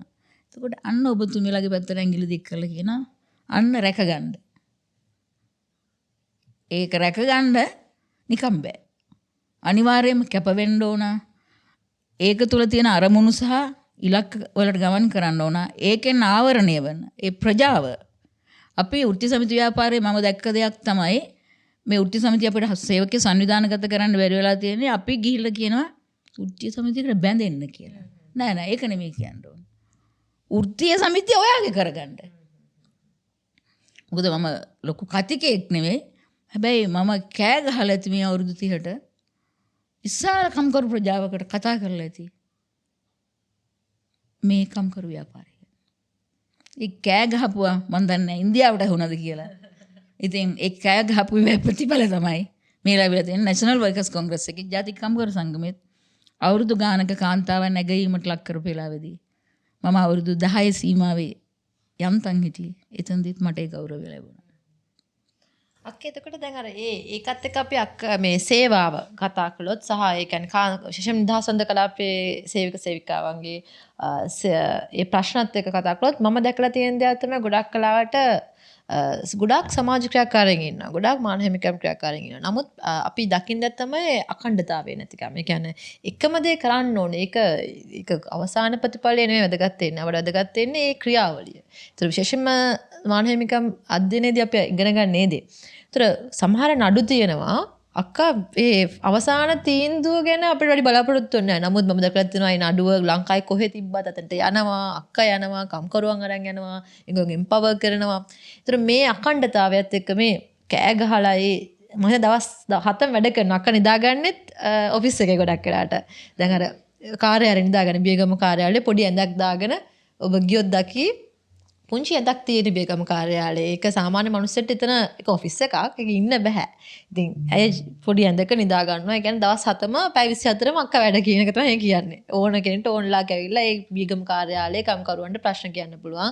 එතකොට අන්න ඔබතුමියලාගේ පැත්තට ඇඟිලි දික් කරලා කියනවා අන්න රැක ගන්න. ඒක රැක ගන්න නිකම් බෑ. අනිවාර්යයෙන්ම කැප වෙන්න ඕන. ඒක තුල තියෙන අරමුණු සහ ඉලක්ක වලට ගමන් කරන්න ඕන. ඒකෙන් ආවරණය වෙන ඒ ප්‍රජාව අපි වෘත්තීය සමිති ව්‍යාපාරයේ මම දැක්ක දෙයක් තමයි මේ වෘත්තීය සමිතිය අපිට සේවකයේ සංවිධානගත කරන්න බැරි වෙලා තියෙන්නේ. අපි ගිහිල්ලා කියනවා වෘත්තීය සමිතියකට බැඳෙන්න කියලා. නෑ ඒක නෙමෙයි කියන්න ඕන. වෘත්තීය සමිතිය ඔයාගේ කරගන්න. මොකද මම ලොකු කතිකෙක් නෙමෙයි. හැබැයි මම කෑ ගහලා ඇති මේ අවුරුදු 30ට ඉස්සාර කම්කරු ප්‍රජාවකට කතා කරලා ඇති. මේ කම්කරු ව්‍යාපාරය. ඒ කෑ ගහපුවා මම දන්නේ ඉන්දියාවට වුණාද කියලා. ඉතින් ඒ කෑ ගහපු ප්‍රතිඵල තමයි මේ ලැබිලා තියෙන නැෂනල් වර්කර්ස් කොංග්‍රස් එකේ ජාතික කම්කරු සංගමයේ අවුරුදු ගානක කාන්තාවන් නැගීමට ලක් කරපු වෙලාවේදී මම අවුරුදු 10 සීමාවේ යන්තම් හිටියේ. එතනදිත් මට ඒ ගෞරවය ලැබුණා. අක්කේ එතකොට දැන් අර ඒකත් එක්ක අපි මේ සේවාව කතා කළොත් සහ ඒ කියන්නේ විශේෂයෙන් නිදහස් වන්ද කලාපයේ සේවක සේවිකාවන්ගේ ඒ ප්‍රශ්නත් එක්ක කතා කළොත් මම දැකලා තියෙන දේ තමයි ගොඩක් කලාවට ගොඩක් සමාජ ක්‍රියාකාරයන් ඉන්නවා. ගොඩක් මානව හිමිකම් ක්‍රියාකාරයන් ඉන්නවා. නමුත් අපි දකින්න තමයි අඛණ්ඩතාවය නැතිකම. ඒ කියන්නේ එකම දේ කරන්න ඕනේ. ඒක අවසාන ප්‍රතිඵලය නෙවෙයි වැදගත් වෙන්නේ. අපිට වැදගත් වෙන්නේ ඒ ක්‍රියාවලිය. ඒතර විශේෂයෙන්ම මානව හිමිකම් අධ්‍යයනයේදී අපි ඉගෙන ගන්න නේද? ඒතර සමහර නඩු තියෙනවා අක්කා ඒ අවසාන තීන්දුව ගැන අපිට වැඩි බලාපොරොත්තු වෙන්නේ නැහැ. නමුත් මම දැකලා තියෙනවා මේ නඩුව ලංකාවේ කොහෙ තිබ්බත් අතට යනවා, අක්කා යනවා, කම්කරුවන් අරන් යනවා, ඒගොල්ලෝ එම්පවර් කරනවා. ඒතර මේ අඛණ්ඩතාවයත් එක්ක මේ කෑ ගහලා ඒ මම දවස් 7ක් වැඩ කරනවා. අක්ක නිදාගන්නෙත් ඔෆිස් එකේ ගොඩක් වෙලාට. දැන් අර කාර්යාලේ නිදාගන්න බියගම කාර්යාලේ පොඩි ඇඳක් දාගෙන ඔබ ගියොත් දකි පුංචි ඇඳක් තියෙන බියගම කාර්යාලේ. ඒක සාමාන්‍ය මිනිස්සුන්ට එතන ඒක ඔෆිස් එකක්. ඒක ඉන්න බෑ. ඉතින් ඇය පොඩි ඇඳක නිදා ගන්නවා. ඒ කියන්නේ දවස් 7ම පැය 24ම අක්ක වැඩ කියන එක තමයි කියන්නේ. ඕන කෙනෙක්ට ඕන්ලා කැවිලා ඒ බියගම කාර්යාලයේ කම්කරුවන්ට ප්‍රශ්න කියන්න පුළුවන්.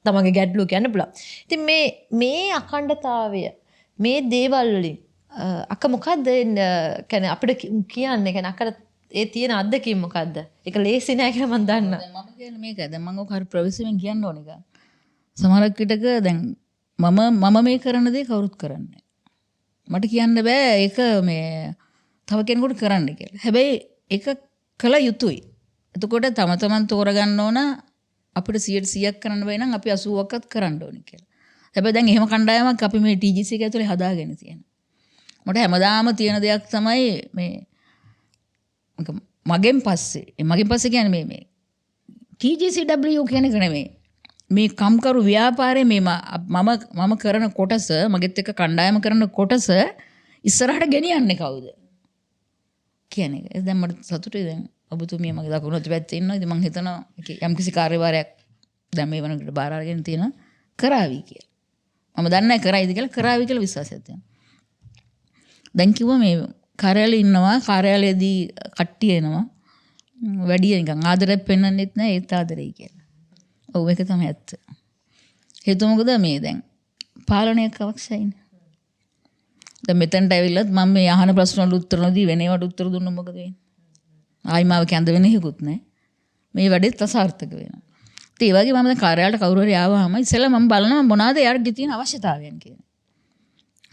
තමන්ගේ ගැටලු කියන්න පුළුවන්. ඉතින් මේ අඛණ්ඩතාවය මේ දේවල් වලින් අක්ක මොකද්ද කියන්නේ අපිට කියන්නේ කියන්නේ අක්කට ඒ තියෙන අත්දැකීම් මොකද්ද? ඒක ලේසි නෑ කියලා මම දන්නවා. මම කියන්නේ මේක. දැන් මම ඔක හරි ප්‍රවේශයෙන් කියන්න ඕන එක. සමහරක් විටක දැන් මම මේ කරන දේ කවුරුත් කරන්නේ මට කියන්න බෑ ඒක මේ තව කෙනෙකුට කරන්න කියලා. හැබැයි ඒක කළ යුතුයි. එතකොට තම තමන් තෝරගන්න ඕන අපිට 100%ක් කරන්න බැයි නම් අපි 80%ක්වත් කරන්න ඕනේ කියලා. හැබැයි දැන් එහෙම කණ්ඩායමක් අපි මේ TGC එක ඇතුලේ හදාගෙන තියෙනවා. මට හැමදාම තියෙන දෙයක් තමයි මේ මගෙන් පස්සේ කියන්නේ මේ TGCW කියන එක නෙමෙයි. මේ කම්කරු ව්‍යාපාරයේ මේ මම කරන කොටස මගෙත් එක්ක කණ්ඩායම කරන කොටස ඉස්සරහට ගෙනියන්නේ කවුද කියන එක. දැන් මට සතුටුයි දැන් ඔබතුමිය මගේ දකුණු පැත්තේ ඉන්නවා. ඉතින් මම හිතනවා යම්කිසි කාර්යභාරයක් දැන් මේ වෙනකොට බාර අරගෙන තියෙනවා කරાવી කියලා. මම දන්නේ නැහැ කරයිද කියලා කරાવી කියලා විශ්වාසයක් තියෙනවා. දැන් කිව්වා මේ කාර්යාලේ ඉන්නවා කාර්යාලයේදී කට්ටිය එනවා වැඩි නිකන් ආදරයක් පෙන්වන්නෙත් නැහැ ඒත් ආදරෙයි කියලා. ඔව් ඒක තමයි ඇත්ත. හේතුව මොකද මේ දැන් පාලනයක් අවශ්‍යයිනේ. දැන් මෙතනට ඇවිල්ලත් මම මේ අහන ප්‍රශ්න වලට උත්තර නොදී වෙන ඒවාට උත්තර දුන්නොත් මොකද වෙන්නේ? ආයි මාව කැඳ වෙන හේකුත් නැහැ. මේ වැඩේත් අසාර්ථක වෙනවා. ඒ වගේ මම දැන් කාර්යාලයට කවුරු හරි ආවම ඉස්සෙල්ලා මම බලනවා මොනවාද යාළුවගේ තියෙන අවශ්‍යතාවයන් කියලා.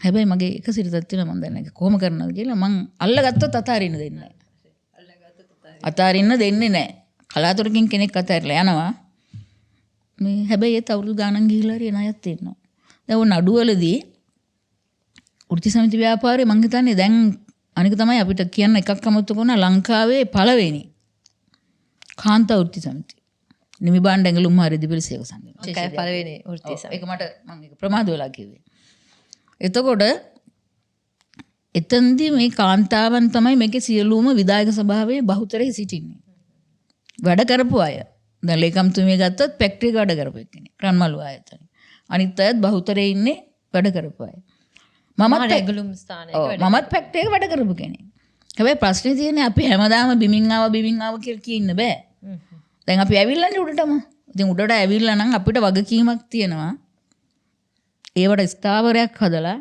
හැබැයි මගේ එක සිරිතක් තියෙනවා මම දන්නේ කොහොම කරනවද කියලා මං අල්ලගත්තොත් අතාරින්න දෙන්නේ නැහැ. අතාරින්න දෙන්නේ නැහැ. කලාතුරකින් කෙනෙක් අතාරිලා යනවා. මේ හැබැයි ඒත් අවුරුදු ගාණක් ගිහිල්ලා හරි ණයක් තියෙනවා. දැන් ඔය නඩුවලදී වෘත්ති සමිති ව්‍යාපාරේ මං හිතන්නේ දැන් අනික තමයි අපිට කියන්න එකක් අමතක වුණා ලංකාවේ පළවෙනි කාන්තා වෘත්ති සමිතිය. නිමිබාණ්ඩ ඇඟලුම් හරි දිපිලිසේක සංගම. ඒකයි පළවෙනි වෘත්ති සමිතිය. ඒක මට මම ඒක ප්‍රමාද වෙලා කිව්වේ. එතකොට එතෙන්දී මේ කාන්තාවන් තමයි මේකේ සියලුම විධායක සභාවේ බහුතරයේ සිටින්නේ. වැඩ කරපු අය. දැන් ලේකම්තුමිය ගත්තොත් ෆැක්ටරි එක වැඩ කරපු එක්කෙනෙක්. රන්මලු ආයතන. අනිත් අයත් බහුතරයේ ඉන්නේ වැඩ කරපු අය. මමත් ඇගලුම් ස්ථානයක මමත් ෆැක්ටරි එක වැඩ කරපු කෙනෙක්. හැබැයි ප්‍රශ්නේ තියෙන්නේ අපි හැමදාම බිමින් ආව කියලා කියන්න බෑ. දැන් අපි ඇවිල්ලානේ උඩටම. ඉතින් උඩට ඇවිල්ලා නම් අපිට වගකීමක් තියෙනවා. ඒවට ස්ථාවරයක් හදලා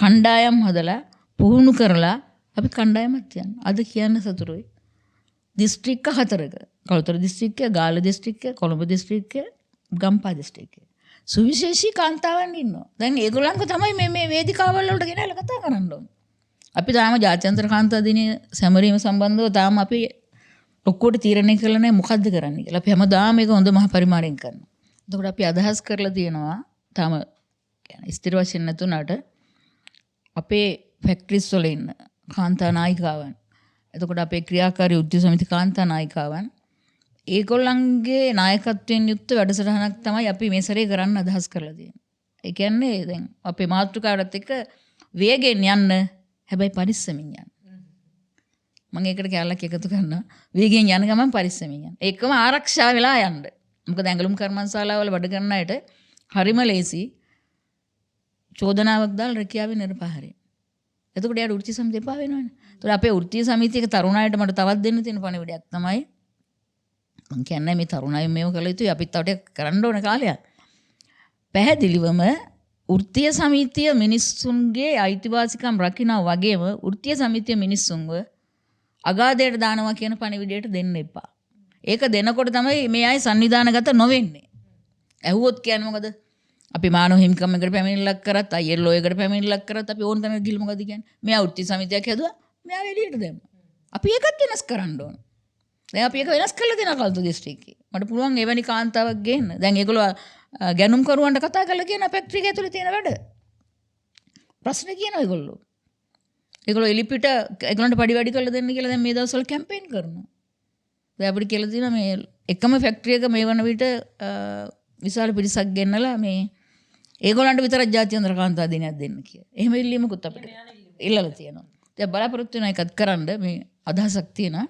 කණ්ඩායම් හදලා පුහුණු කරලා අපි කණ්ඩායමක් තියන්න. අද කියන්න සතුටුයි. දිස්ත්‍රික්ක 4ක. කළුතර දිස්ත්‍රික්කය, ගාල්ල දිස්ත්‍රික්කය, කොළඹ දිස්ත්‍රික්කය, ගම්පහ දිස්ත්‍රික්කය. සුවිශේෂී කාන්තාවන් ඉන්නවා. දැන් ඒගොල්ලන්ව තමයි මේ වේදිකාවල් වලට ගෙනල්ලා කතා කරන්න ඕනේ. අපි තාම ජාත්‍යන්තර කාන්තා දිනය සැමරීම සම්බන්ධව තාම අපි ඔක්කොට තීරණය කළා නැහැ මොකද්ද කරන්න කියලා. අපි හැමදාම මේක හොඳ මහ පරිමාණයෙන් කරනවා. එතකොට අපි අදහස් කරලා තියෙනවා තාම කියන්නේ ස්ථිර වශයෙන් නැතුණාට අපේ ෆැක්ටරිස් වල ඉන්න කාන්තා නායිකාවන් එතකොට අපේ ක්‍රියාකාරී උද්යෝග සමිති කාන්තා නායිකාවන් ඒගොල්ලන්ගේ නායකත්වයෙන් යුක්ත වැඩසටහනක් තමයි අපි මේ සැරේ කරන්න අදහස් කරලා තියෙන්නේ. ඒ කියන්නේ දැන් අපේ මාතෘකාවටත් එක්ක වේගෙන් යන්න හැබැයි පරිස්සමින් යන්න. මම ඒකට කැලලක් එකතු කරනවා. වේගෙන් යන ගමන් පරිස්සමින් යන්න. ඒකම ආරක්ෂා වෙලා යන්න. මොකද ඇඟලුම් කර්මන්ශාලාවල වැඩ කරන අයට හරිම ලේසි චෝදනාවක් දාලා රැකියාවේ නිරපහරේ. එතකොට යාට වෘත්ති සමිතිය එපා වෙනවනේ. ඒතකොට අපේ වෘත්ති සමිතියක තරුණයිට මට තවත් දෙන්න තියෙන පණිවිඩයක් තමයි මම කියන්නේ මේ තරුණයෝ මේව කළ යුතුයි අපිත් තව ටිකක් කරන්න ඕන කාලයක්. පැහැදිලිවම වෘත්තීය සමිතිය මිනිස්සුන්ගේ අයිතිවාසිකම් රකිනා වගේම වෘත්තීය සමිතිය මිනිස්සුන්ව අගාධයට දානවා කියන පණිවිඩයට දෙන්න එපා. ඒක දෙනකොට තමයි මේ අය සංවිධානගත නොවෙන්නේ. ඇහුවොත් කියන්නේ මොකද? අපි මානව හිමිකම් එකට පැමිණිල්ලක් කරත් අයල්ලෝ එකට පැමිණිල්ලක් කරත් අපි ඕන තැනකට ගිහලා මොකද කියන්නේ? මෙයා වෘත්ති සමිතියක් හැදුවා. මෙයා එළියට දැම්මා. අපි ඒකත් වෙනස් කරන්න ඕන. දැන් අපි ඒක වෙනස් කරලා දෙනවා කල්තු දිස්ත්‍රික්කේ. මට පුළුවන් එවැනි කාන්තාවක් ගේන්න. දැන් ඒගොල්ලෝ ගැනුම් කරුවන්ට කතා කරලා කියන ෆැක්ටරි එක ඇතුලේ තියෙන වැඩ. ප්‍රශ්න කියනවා ඒගොල්ලෝ. ඒගොල්ලෝ එලිපිට ඒගොල්ලන්ට පඩි වැඩි කරලා දෙන්න කියලා දැන් මේ දවස්වල කැම්පේන් කරනවා. දැන් අපිට කියලා තියෙනවා මේ එකම ෆැක්ටරි එක මේ වන විට විශාල පිරිසක් ගෙන්නලා මේ ඒගොල්ලන්ට විතරක් ජාත්‍යන්තර කාන්තා දිනයක් දෙන්න කියලා. එහෙම ඉල්ලීමකුත් අපිට ඉල්ලලා තියෙනවා. දැන් බලාපොරොත්තු වෙන එකත් කරන්න මේ අදහසක් තියෙනවා.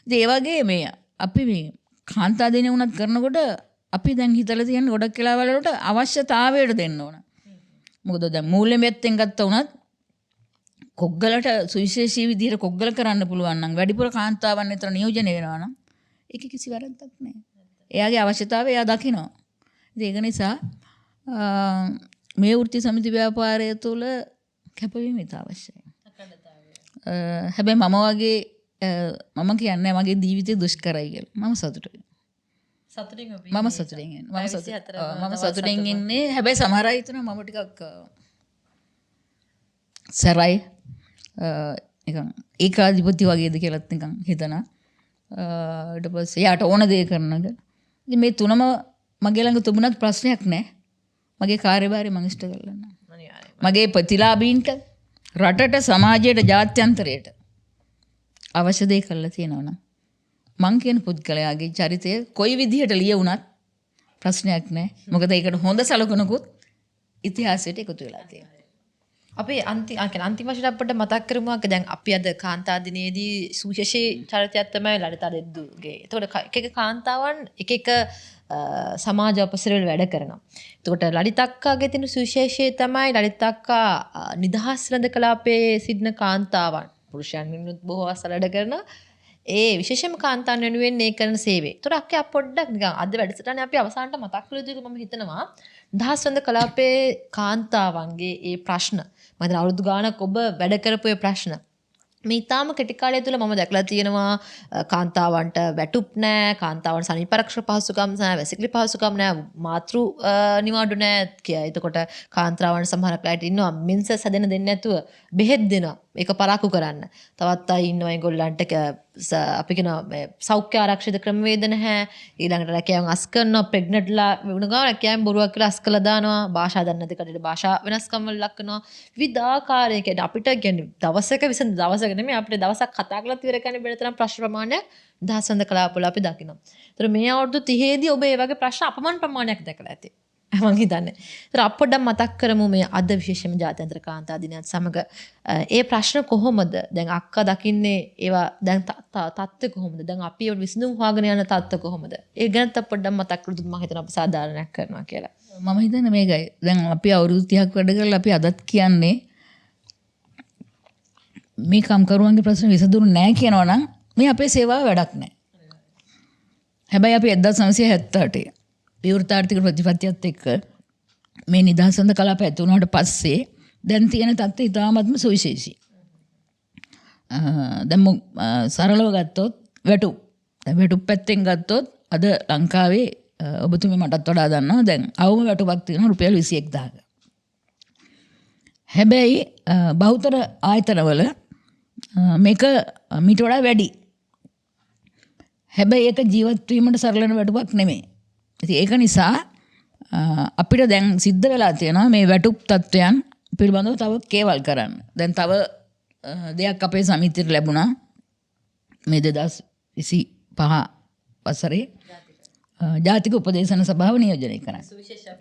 ඉතින් ඒ වගේ මේ අපි මේ කාන්තා දිනේ උනත් කරනකොට අපි දැන් හිතලා තියෙන ගොඩක් වෙලාවල වලට අවශ්‍යතාවයට දෙන්න ඕන. මොකද දැන් මූල්‍ය මෙත්තෙන් ගත්ත උනත් කොග්ගලට සුවිශේෂී විදිහට කොග්ගල කරන්න පුළුවන් නම් වැඩිපුර කාන්තාවන් විතර නියෝජනය වෙනවා නම් ඒක කිසි වැරද්දක් නැහැ. එයාගේ අවශ්‍යතාවය එයා දකිනවා. ඉතින් ඒක නිසා මේ වෘත්ති සමිති ව්‍යාපාරය තුළ කැපවීම ඉතා අවශ්‍යයි. හැබැයි මම වගේ මම කියන්නේ මගේ ජීවිතය දුෂ්කරයි කියලා. මම සතුටුයි. මම සතුටින් ඉන්නේ. හැබැයි සමහර අය හිතනවා මම ටිකක් සරයි නිකන් ඒකාධිපති වගේද කියලාත් නිකන් හිතනවා. ඊට පස්සේ යාට ඕන දේ කරනද. ඉතින් මේ තුනම මගේ ළඟ තිබුණත් ප්‍රශ්නයක් නැහැ. මගේ කාර්යභාරය මම ඉෂ්ට කරලා මගේ ප්‍රතිලාභීන්ට රටට සමාජයට ජාත්‍යන්තරයට අවශ්‍ය දේ කරලා තියෙනවා නම් මං කියන පුද්ගලයාගේ චරිතය කොයි විදිහට ලියවුණත් ප්‍රශ්නයක් නැහැ. මොකද ඒකට හොඳ සලකුණකුත් ඉතිහාසයට එකතු වෙලා තියෙනවා. අපි අන්තිම වශයෙන් අපිට මතක් කරමු දැන් අපි අද කාන්තා දිනේදී සුවිශේෂී චරිතයක් තමයි ලලිතා දෙද්දුගේ. එතකොට එක එක කාන්තාවන් එක එක සමාජ අපසරවල වැඩ කරනවා. එතකොට ලලිතක්කාගේ තියෙන සුවිශේෂී තමයි ලලිතක්කා නිදහස් රඳ කලාපයේ සිටින කාන්තාවන් පුරුෂයන් වෙනුත් බොහෝ අවස්ථා වැඩ කරනවා. ඒ විශේෂම කාන්තාවන් වෙනුවෙන් මේ කරන සේවය. ඒතර අක්කේ පොඩ්ඩක් නිකන් අද වැඩසටහනේ අපි අවසානට මතක් කළ යුතු මම හිතනවා දහස්වන්ද කලාපයේ කාන්තාවන්ගේ ඒ ප්‍රශ්න මම හිතන අවුරුදු ගාණක් ඔබ වැඩ කරපු ඒ ප්‍රශ්න මේ තාම කෙටි කාලය තුළ මම දැකලා තියෙනවා කාන්තාවන්ට වැටුප් නැහැ, කාන්තාවන් සනීපාරක්ෂක පහසුකම් නැහැ, වැසිකිලි පහසුකම් නැහැ, මාතෘ නිවාඩු නැහැ කියලා. එතකොට කාන්තාවන් සමහරක් අයට ඉන්නවා මින්සස් හැදෙන්න දෙන්නේ නැතුව බෙහෙත් දෙනවා. ඒක පරාකු කරන්න. තවත් අය ඉන්නවා ඒගොල්ලන්ට අපි කියන සෞඛ්‍ය ආරක්ෂිත ක්‍රමවේද නැහැ. ඊළඟට රැකියාවන් අස් කරනවා, ප්‍රෙග්නන්ට්ලා වුණ ගමන් රැකියාවෙන් බොරුවක් කියලා අස් කළා දානවා. භාෂා දන්නේ නැති කඩේට භාෂා වෙනස්කම් වල ලක් කරනවා. විවිධාකාරයක අපිට කියන්නේ දවසක නෙමෙයි අපිට දවසක් කතා කරලා ඉවර කරන්න බැරි තරම් ප්‍රශ්න ප්‍රමාණයක් දහස්වන්ද කලාපවල අපි දකිනවා. ඒතර මේ අවුරුදු 30 දී ඔබ මේ වගේ ප්‍රශ්න අපමණ ප්‍රමාණයක් දැකලා ඇති. මම හිතන්නේ. ඒතර අපොඩ්ඩක් මතක් කරමු මේ අද විශේෂම ජාත්‍යන්තර කාන්තා දිනයත් සමග ඒ ප්‍රශ්න කොහොමද? දැන් අක්කා දකින්නේ ඒවා දැන් තත්ත්වය කොහොමද? දැන් අපි ඒවට විසඳුම් හොයාගෙන යන තත්ත්වය කොහොමද? ඒ ගැන අපොඩ්ඩක් මතක් කළොත් මම හිතනවා අපි සාධාරණයක් කරනවා කියලා. මම හිතන්නේ මේකයි. දැන් අපි අවුරුදු 30ක් වැඩ කරලා අපි අදත් කියන්නේ මේ කම්කරුවන්ගේ ප්‍රශ්න විසඳුරු නැහැ කියනවා නම් මේ අපේ සේවාව වැඩක් නැහැ. හැබැයි අපි 1978 විවෘත ආර්ථික ප්‍රතිපත්තියත් එක්ක මේ නිදහස්වන්ද කලාප ඇති වුණාට පස්සේ දැන් තියෙන තත්ත්වය ඉතාමත්ම සුවිශේෂී. දැන් සරලව ගත්තොත් වැටුප් පැත්තෙන් ගත්තොත් අද ලංකාවේ ඔබතුමී මටත් වඩා දන්නවා දැන් අවම වැටුපක් තියෙනවා රුපියල් 21000ක. හැබැයි බහුතර ආයතනවල මේක මීට වඩා වැඩි. හැබැයි ඒක ජීවත් වීමට සරලන වැටුපක් නෙමෙයි. ඉතින් ඒක නිසා අපිට දැන් සිද්ධ වෙලා තියෙනවා මේ වැටුප් තත්ත්වයන් පිළිබඳව තව කේවල් කරන්න. දැන් තව දෙයක් අපේ සමිතියට ලැබුණා මේ 2025 වසරේ ජාතික උපදේශන සභාව නියෝජනය කරන්න.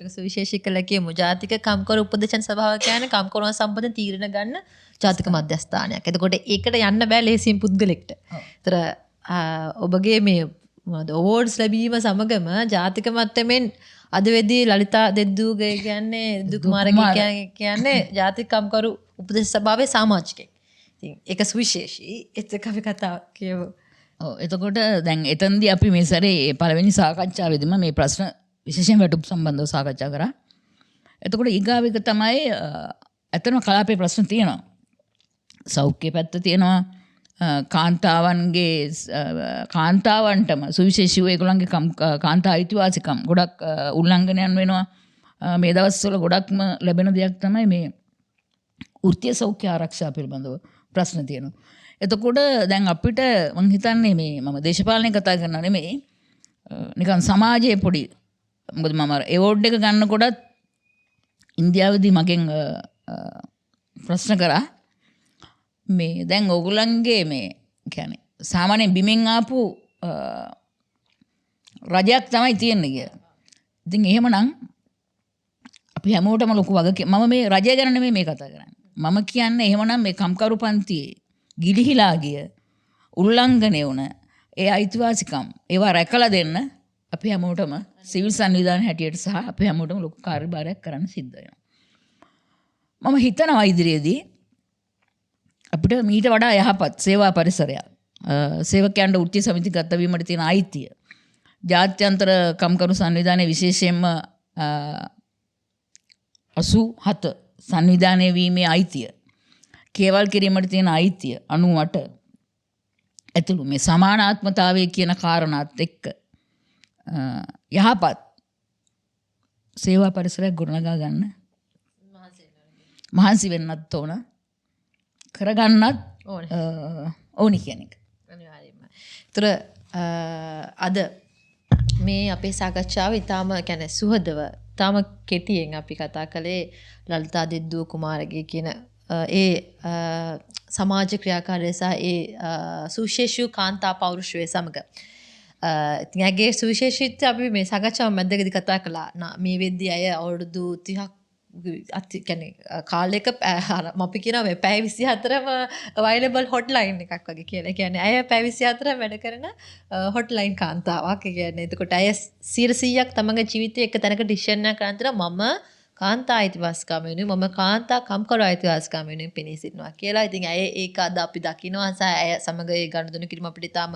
සුවිශේෂී කළ කියමු. ජාතික කම්කරු උපදේශන සභාව කියන්නේ කම්කරුවන් සම්බන්ධ තීරණ ගන්න ජාතික මධ්‍යස්ථානයක්. එතකොට ඒකට යන්න බෑ ලේසියෙන් පුද්ගලෙක්ට. ඒතර ඔබගේ මේ අවෝඩ්ස් ලැබීම සමගම ජාතික මට්ටමින් අද වෙදී ලලිතා දෙද්දුගේ කියන්නේ දුකුමාරගේ කියන්නේ ජාතික කම්කරු උපදේශ සභාවේ සමාජිකයෙක්. ඉතින් ඒක සුවිශේෂී. ඒක අපි කතා කියමු. එතකොට දැන් එතනදී අපි මේ සැරේ පළවෙනි සාකච්ඡාවේදීම මේ ප්‍රශ්න විශේෂයෙන් වැටුප් සම්බන්ධව සාකච්ඡා කරා. එතකොට ඊගාවික තමයි ඇත්තම කලාපේ ප්‍රශ්න තියෙනවා. සෞඛ්‍ය පැත්ත තියෙනවා. කාන්තාවන්ටම සුවිශේෂීව ඒගොල්ලන්ගේ කාන්තා අයිතිවාසිකම් ගොඩක් උල්ලංඝනයන් වෙනවා. මේ දවස්වල ගොඩක්ම ලැබෙන දෙයක් තමයි මේ වෘත්තීය සෞඛ්‍ය ආරක්ෂා පිළිබඳව ප්‍රශ්න තියෙනවා. එතකොට දැන් අපිට මං හිතන්නේ මේ මම දේශපාලනය කතා කරනවා නෙමෙයි නිකන් සමාජයේ පොඩි මොකද මම ඒවෝඩ් එක ගන්නකොටත් ඉන්දියාවේදී මගෙන් ප්‍රශ්න කරා මේ දැන් ඕගොල්ලන්ගේ මේ කියන්නේ සාමාන්‍යයෙන් බිමෙන් ආපු රජයක් තමයි තියෙන්නේ කියලා. ඉතින් එහෙමනම් අපි හැමෝටම ලොකු වගකීමක්. මම මේ රජය ගැන නෙමෙයි මේ කතා කරන්නේ. මම කියන්නේ එහෙමනම් මේ කම්කරු පන්තියේ ගිලිහිලා ගිය උල්ලංඝනය වුණ ඒ අයිතිවාසිකම් ඒවා රැකලා දෙන්න අපි හැමෝටම සිවිල් සංවිධාන හැටියට සහ අපි හැමෝටම ලොකු කාර්යභාරයක් කරන්න සිද්ධ වෙනවා. මම හිතනවා ඉදිරියේදී අපිට මීට වඩා යහපත් සේවා පරිසරයක් සේවකයන්ට වෘත්ති සමිති ගත වීමට තියෙන අයිතිය ජාත්‍යන්තර කම්කරු සංවිධානයේ විශේෂයෙන්ම 87 සංවිධානය වීමේ අයිතිය කේවල් කිරීමට තියෙන අයිතිය 98 ඇතුළු මේ සමානාත්මතාවය කියන කාරණාත් එක්ක යහපත් සේවා පරිසරයක් ගොඩනගා ගන්න මහන්සි වෙන්නත් ඕන කරගන්නත් ඕනි කියන එක. අනිවාර්යයෙන්ම. ඒතර අද මේ අපේ සාකච්ඡාව ඊටාම කියන්නේ සුහදව ඊටාම කෙටියෙන් අපි කතා කළේ ලලිතා දෙද්දුව කුමාරගේ කියන ඒ සමාජ ක්‍රියාකාරය සහ ඒ සුවිශේෂී කාන්තා පෞරුෂය සමග ඉතින් ඇගේ සුවිශේෂීත්වය අපි මේ සාකච්ඡාව මැදදී කතා කළා. මේ වෙද්දී අය අවුරුදු 30ක් කියන්නේ කාලයක අපි කියනවා මේ පැය 24ම අවයිලබල් හොට්ලයින් එකක් වගේ කියලා. ඒ කියන්නේ අය පැය 24ම වැඩ කරන හොට්ලයින් කාන්තාවක්. ඒ කියන්නේ එතකොට අය 100%ක් තමන්ගේ ජීවිතේ එක තැනක ඩිසිෂන් එකක් ගන්න තර මම කාන්තා අයිතිවාසිකම් වෙනුවෙන් මම කාන්තා කම්කරු අයිතිවාසිකම් වෙනුවෙන් පෙනී සිටිනවා කියලා. ඉතින් අය ඒක අද අපි දකිනවා සහ අය සමග ඒ ගනුදෙනු කිරීම අපිට තාම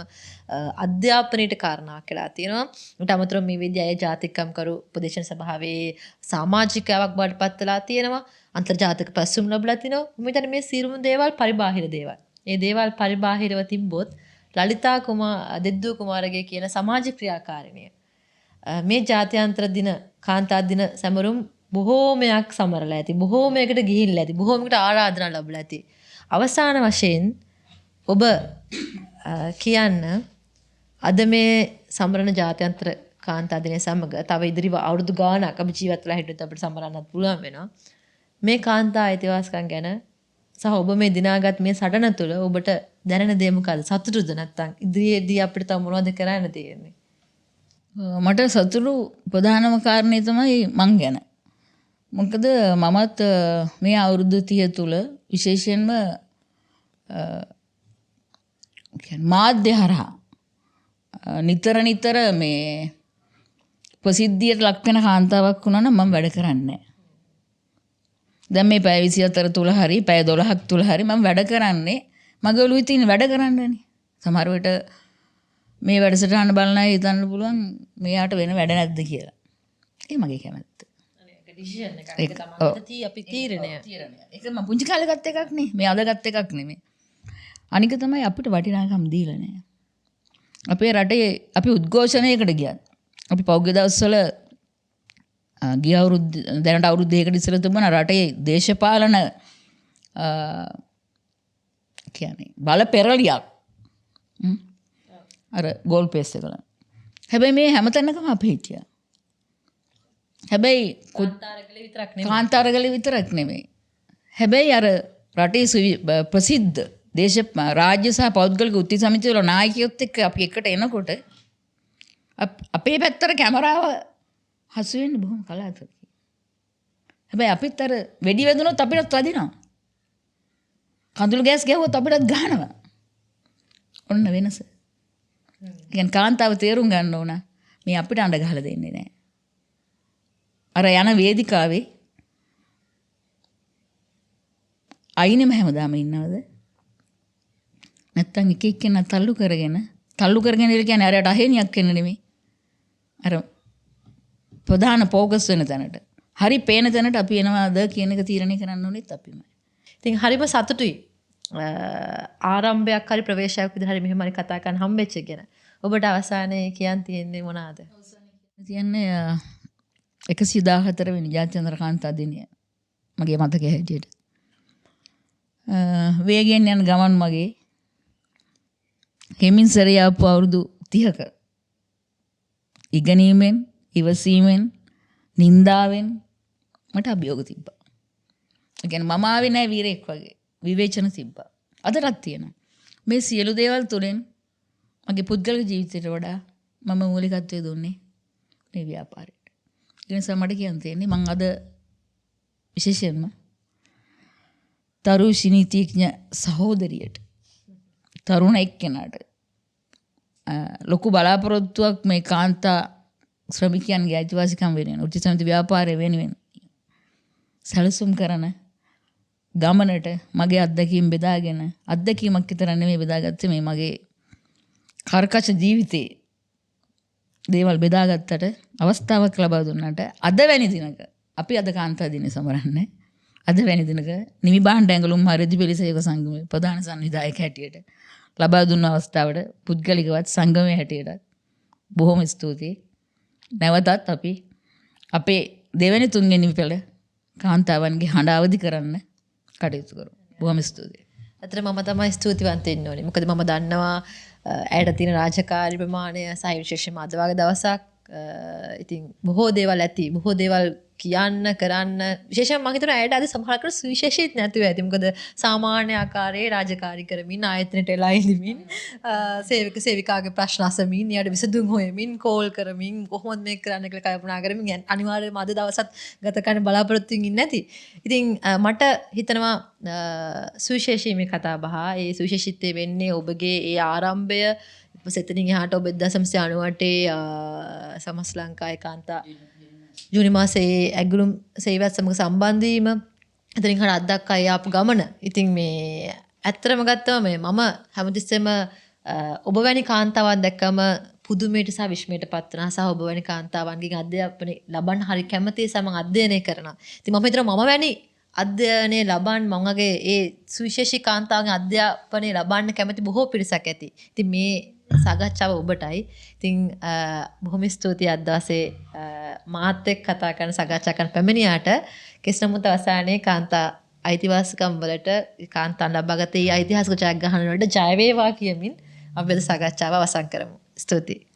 අධ්‍යාපනයට කාරණාවක් වෙලා තියෙනවා. ඊට අමතරව මේ විදිහේ අය ජාතික කම්කරු උපදේශන සභාවේ සමාජිකයාවක් බවට පත් වෙලා තියෙනවා. අන්තර්ජාතික පැසුම් ලැබලා තිනවා. මම හිතන්නේ මේ සියලුම දේවල් පරිබාහිර දේවල්. ඒ දේවල් පරිබාහිරව තිබ්බොත් ලලිතා දෙද්දුව කුමාරගේ කියන සමාජ ක්‍රියාකාරිනිය මේ ජාත්‍යන්තර දින කාන්තා දින සැමරුම් බොහෝමයක් සමරලා ඇති. බොහෝමයකට ගිහිල්ලා ඇති. බොහෝමයකට ආරාධනා ලැබලා ඇති. අවසාන වශයෙන් ඔබ කියන්න අද මේ සමරන ජාත්‍යන්තර කාන්තා දිනය සමග තව ඉදිරි අවුරුදු ගාණක් අපි ජීවත් වෙලා හිටියොත් අපිට සමරන්නත් පුළුවන් වෙනවා. මේ කාන්තා අයිතිවාසිකම් ගැන සහ ඔබ මේ දිනාගත් මේ සටන තුළ ඔබට දැනෙන දේ මොකද්ද? සතුටුද නැත්නම් ඉදිරියේදී අපිට තව මොනවද කරන්න තියෙන්නේ? මට සතුටු ප්‍රධානම කාරණේ තමයි මං ගැන. මොකද මමත් මේ අවුරුදු 30 තුල විශේෂයෙන්ම මාධ්‍ය හරහා නිතර මේ ප්‍රසිද්ධියට ලක් වෙන කාන්තාවක් වුණා නම් මම වැඩ කරන්නේ. දැන් මේ පැය 24 තුල හරි පැය 12ක් තුල හරි මම වැඩ කරන්නේ මගේ ඔළුවේ තියෙන වැඩ කරන්නනේ. සමහර විට මේ වැඩසටහන බලන අය හිතන්න පුළුවන් මෙයාට වෙන වැඩ නැද්ද කියලා. ඒ මගේ කැමැත්ත. ඩිසිෂන් එකක්. ඒක තමයි අපි තීරණය. ඒක මම පුංචි කාලේ ගත්ත එකක් නේ. මේ අද ගත්ත එකක් නෙමෙයි. අනික තමයි අපිට වටිනාකම් දීලා නැහැ. අපේ රටේ අපි උද්ඝෝෂණයකට ගියත් අපි පෞද්ගලික දවස්වල ගිය අවුරුද්ද දැනට අවුරුදු 2කට ඉස්සර තිබුණා රටේ දේශපාලන කියන්නේ බල පෙරලියක්. අර ගෝල් පේස් එකල. හැබැයි මේ හැමතැනකම අපි හිටියා. හැබැයි කාන්තාරගල විතරක් නෙමෙයි. හැබැයි අර රටේ ප්‍රසිද්ධ රාජ්‍ය සහ පෞද්ගලික වෘත්ති සමිති වල නායකයොත් එක්ක අපි එකට එනකොට අපේ පැත්තට කැමරාව හසු වෙන්නේ බොහොම කලාතුරකින්. හැබැයි අපිත් අර වෙඩි වැදුනොත් අපිටත් වදිනවා. කඳුළු ගෑස් ගැහුවොත් අපිටත් ගහනවා. ඔන්න වෙනස. කියන්නේ කාන්තාව තේරුම් ගන්න ඕන මේ අපිට අඬ ගහලා දෙන්නේ නැහැ. අර යන වේදිකාවේ අයිනෙම හැමදාම ඉන්නවද? නැත්තම් එක එක්කෙනා තල්ලු කරගෙන ඉල කියන්නේ අරයට අහේනියක් වෙන්න නෙමෙයි. අර ප්‍රධාන ફોකස් වෙන තැනට. හරි පේන තැනට අපි එනවාද කියන එක තීරණය කරන්න ඕනෙත් අපිමයි. ඉතින් හරිම සතුටුයි. ආරම්භයක් හරි ප්‍රවේශයක් විදිහට හරි මෙහෙම හරි කතා කරන්න හම්බෙච්ච ගැන. ඔබට අවසානයේ කියන්න තියෙන්නේ මොනවාද? කියන්නේ 114 වෙනි ජාත්‍යන්තර කාන්තා දිනය. මගේ මතකයේ හැටියට. වේගයෙන් යන ගමන් මගේ හිමින් සරියාපු අවුරුදු 30ක ඉගෙනීමෙන්, ඉවසීමෙන්, නින්දාවෙන් මට අභියෝග තිබ්බා. ඒ කියන්නේ මම ආවේ නැහැ වීරයෙක් වගේ. විවේචන තිබ්බා. අදටත් තියෙනවා. මේ සියලු දේවල් තුලින් මගේ පුද්ගලික ජීවිතයට වඩා මම මූලිකත්වය දුන්නේ මේ ව්‍යාපාරයට. ඒ නිසා මට කියන්න තියෙන්නේ මම අද විශේෂයෙන්ම තරු ශිනීතිඥ සහෝදරියට තරුණ එක්කෙනාට ලොකු බලාපොරොත්තුවක් මේ කාන්තා ශ්‍රමිකයන්ගේ අයිතිවාසිකම් වෙනුවෙන් වෘත්ති සමිති ව්‍යාපාරය වෙනුවෙන් සැලසුම් කරන ගමනට මගේ අත්දැකීම් බෙදාගෙන අත්දැකීමක් විතර නෙමෙයි බෙදාගත්තේ මේ මගේ කර්කශ ජීවිතේ දේවල් බෙදාගත්තට අවස්ථාවක් ලබා දුන්නාට අද වැනි දිනක අපි අද කාන්තා දිනේ සමරන්නේ අද වැනි දිනක නිමි බාණ්ඩ ඇඟලුම් හරිදි පිළිසයක සංගමයේ ප්‍රධාන සංවිධායක හැටියට ලබා දුන්න අවස්ථාවට පුද්ගලිකවත් සංගමයේ හැටියට බොහොම ස්තුතියි. නැවතත් අපි අපේ දෙවැනි තුන්වෙනි පෙළ කාන්තාවන්ගේ හඬ අවදි කරන්න කටයුතු කරමු. බොහොම ස්තුතියි. අතර මම තමයි ස්තුතිවන්ත වෙන්න ඕනේ. මොකද මම දන්නවා ඇයට තියෙන රාජකාරී ප්‍රමාණය සහ විශේෂයෙන්ම අද වගේ දවසක් ඉතින් බොහෝ දේවල් ඇති. බොහෝ දේවල් කියන්න කරන්න විශේෂයෙන්ම මම හිතනවා ඇයට අද සමහරකට සුවිශේෂීත් නැතුව ඇති. මොකද සාමාන්‍ය ආකාරයේ රාජකාරී කරමින් ආයතනයට එලා ඉඳමින් සේවක සේවිකාගේ ප්‍රශ්න අසමින් ඊට විසඳුම් හොයමින් කෝල් කරමින් කොහොමද මේක කරන්න කියලා කල්පනා කරමින් අනිවාර්යයෙන්ම අද දවසත් ගත කරන්න බලාපොරොත්තු වෙමින් නැති. ඉතින් මට හිතනවා සුවිශේෂී මේ කතා බහ ඒ සුවිශේෂීත්වය වෙන්නේ ඔබගේ ඒ ආරම්භය සෙතනින් එහාට ඔබ 1998 සමස් ලංකාවේ කාන්තා ජූනි මාසයේ ඇග්ගුලුම් සේවයත් සමග සම්බන්ධ වීම එතනින් හර අද්දක් අය ආපු ගමන. ඉතින් මේ ඇත්තටම ගත්තම මේ මම හැමතිස්සෙම ඔබ වැනි කාන්තාවන් දැක්කම පුදුමයට සහ විශ්මයට පත් වෙනවා සහ ඔබ වැනි කාන්තාවන්ගෙන් අධ්‍යාපනය ලබන්න හරි කැමතියි සහ මම අධ්‍යයනය කරනවා. ඉතින් මම හිතනවා මම වැනි අධ්‍යයනය ලබන්න මමගේ ඒ සුවිශේෂී කාන්තාවන්ගේ අධ්‍යාපනය ලබන්න කැමති බොහෝ පිරිසක් ඇති. ඉතින් මේ සාකච්ඡාව ඔබටයි. ඉතින් බොහොම ස්තුතියි අද දවසේ මාත් එක්ක කතා කරන සාකච්ඡා කරන පැමිණියාට කෙස් නමුත් අවසානයේ කාන්තා අයිතිවාසිකම් වලට කාන්තාන් ලබාගත ඒ ඓතිහාසික ජයග්‍රහණ වලට ජය වේවා කියමින් අපි අද සාකච්ඡාව අවසන් කරමු. ස්තුතියි.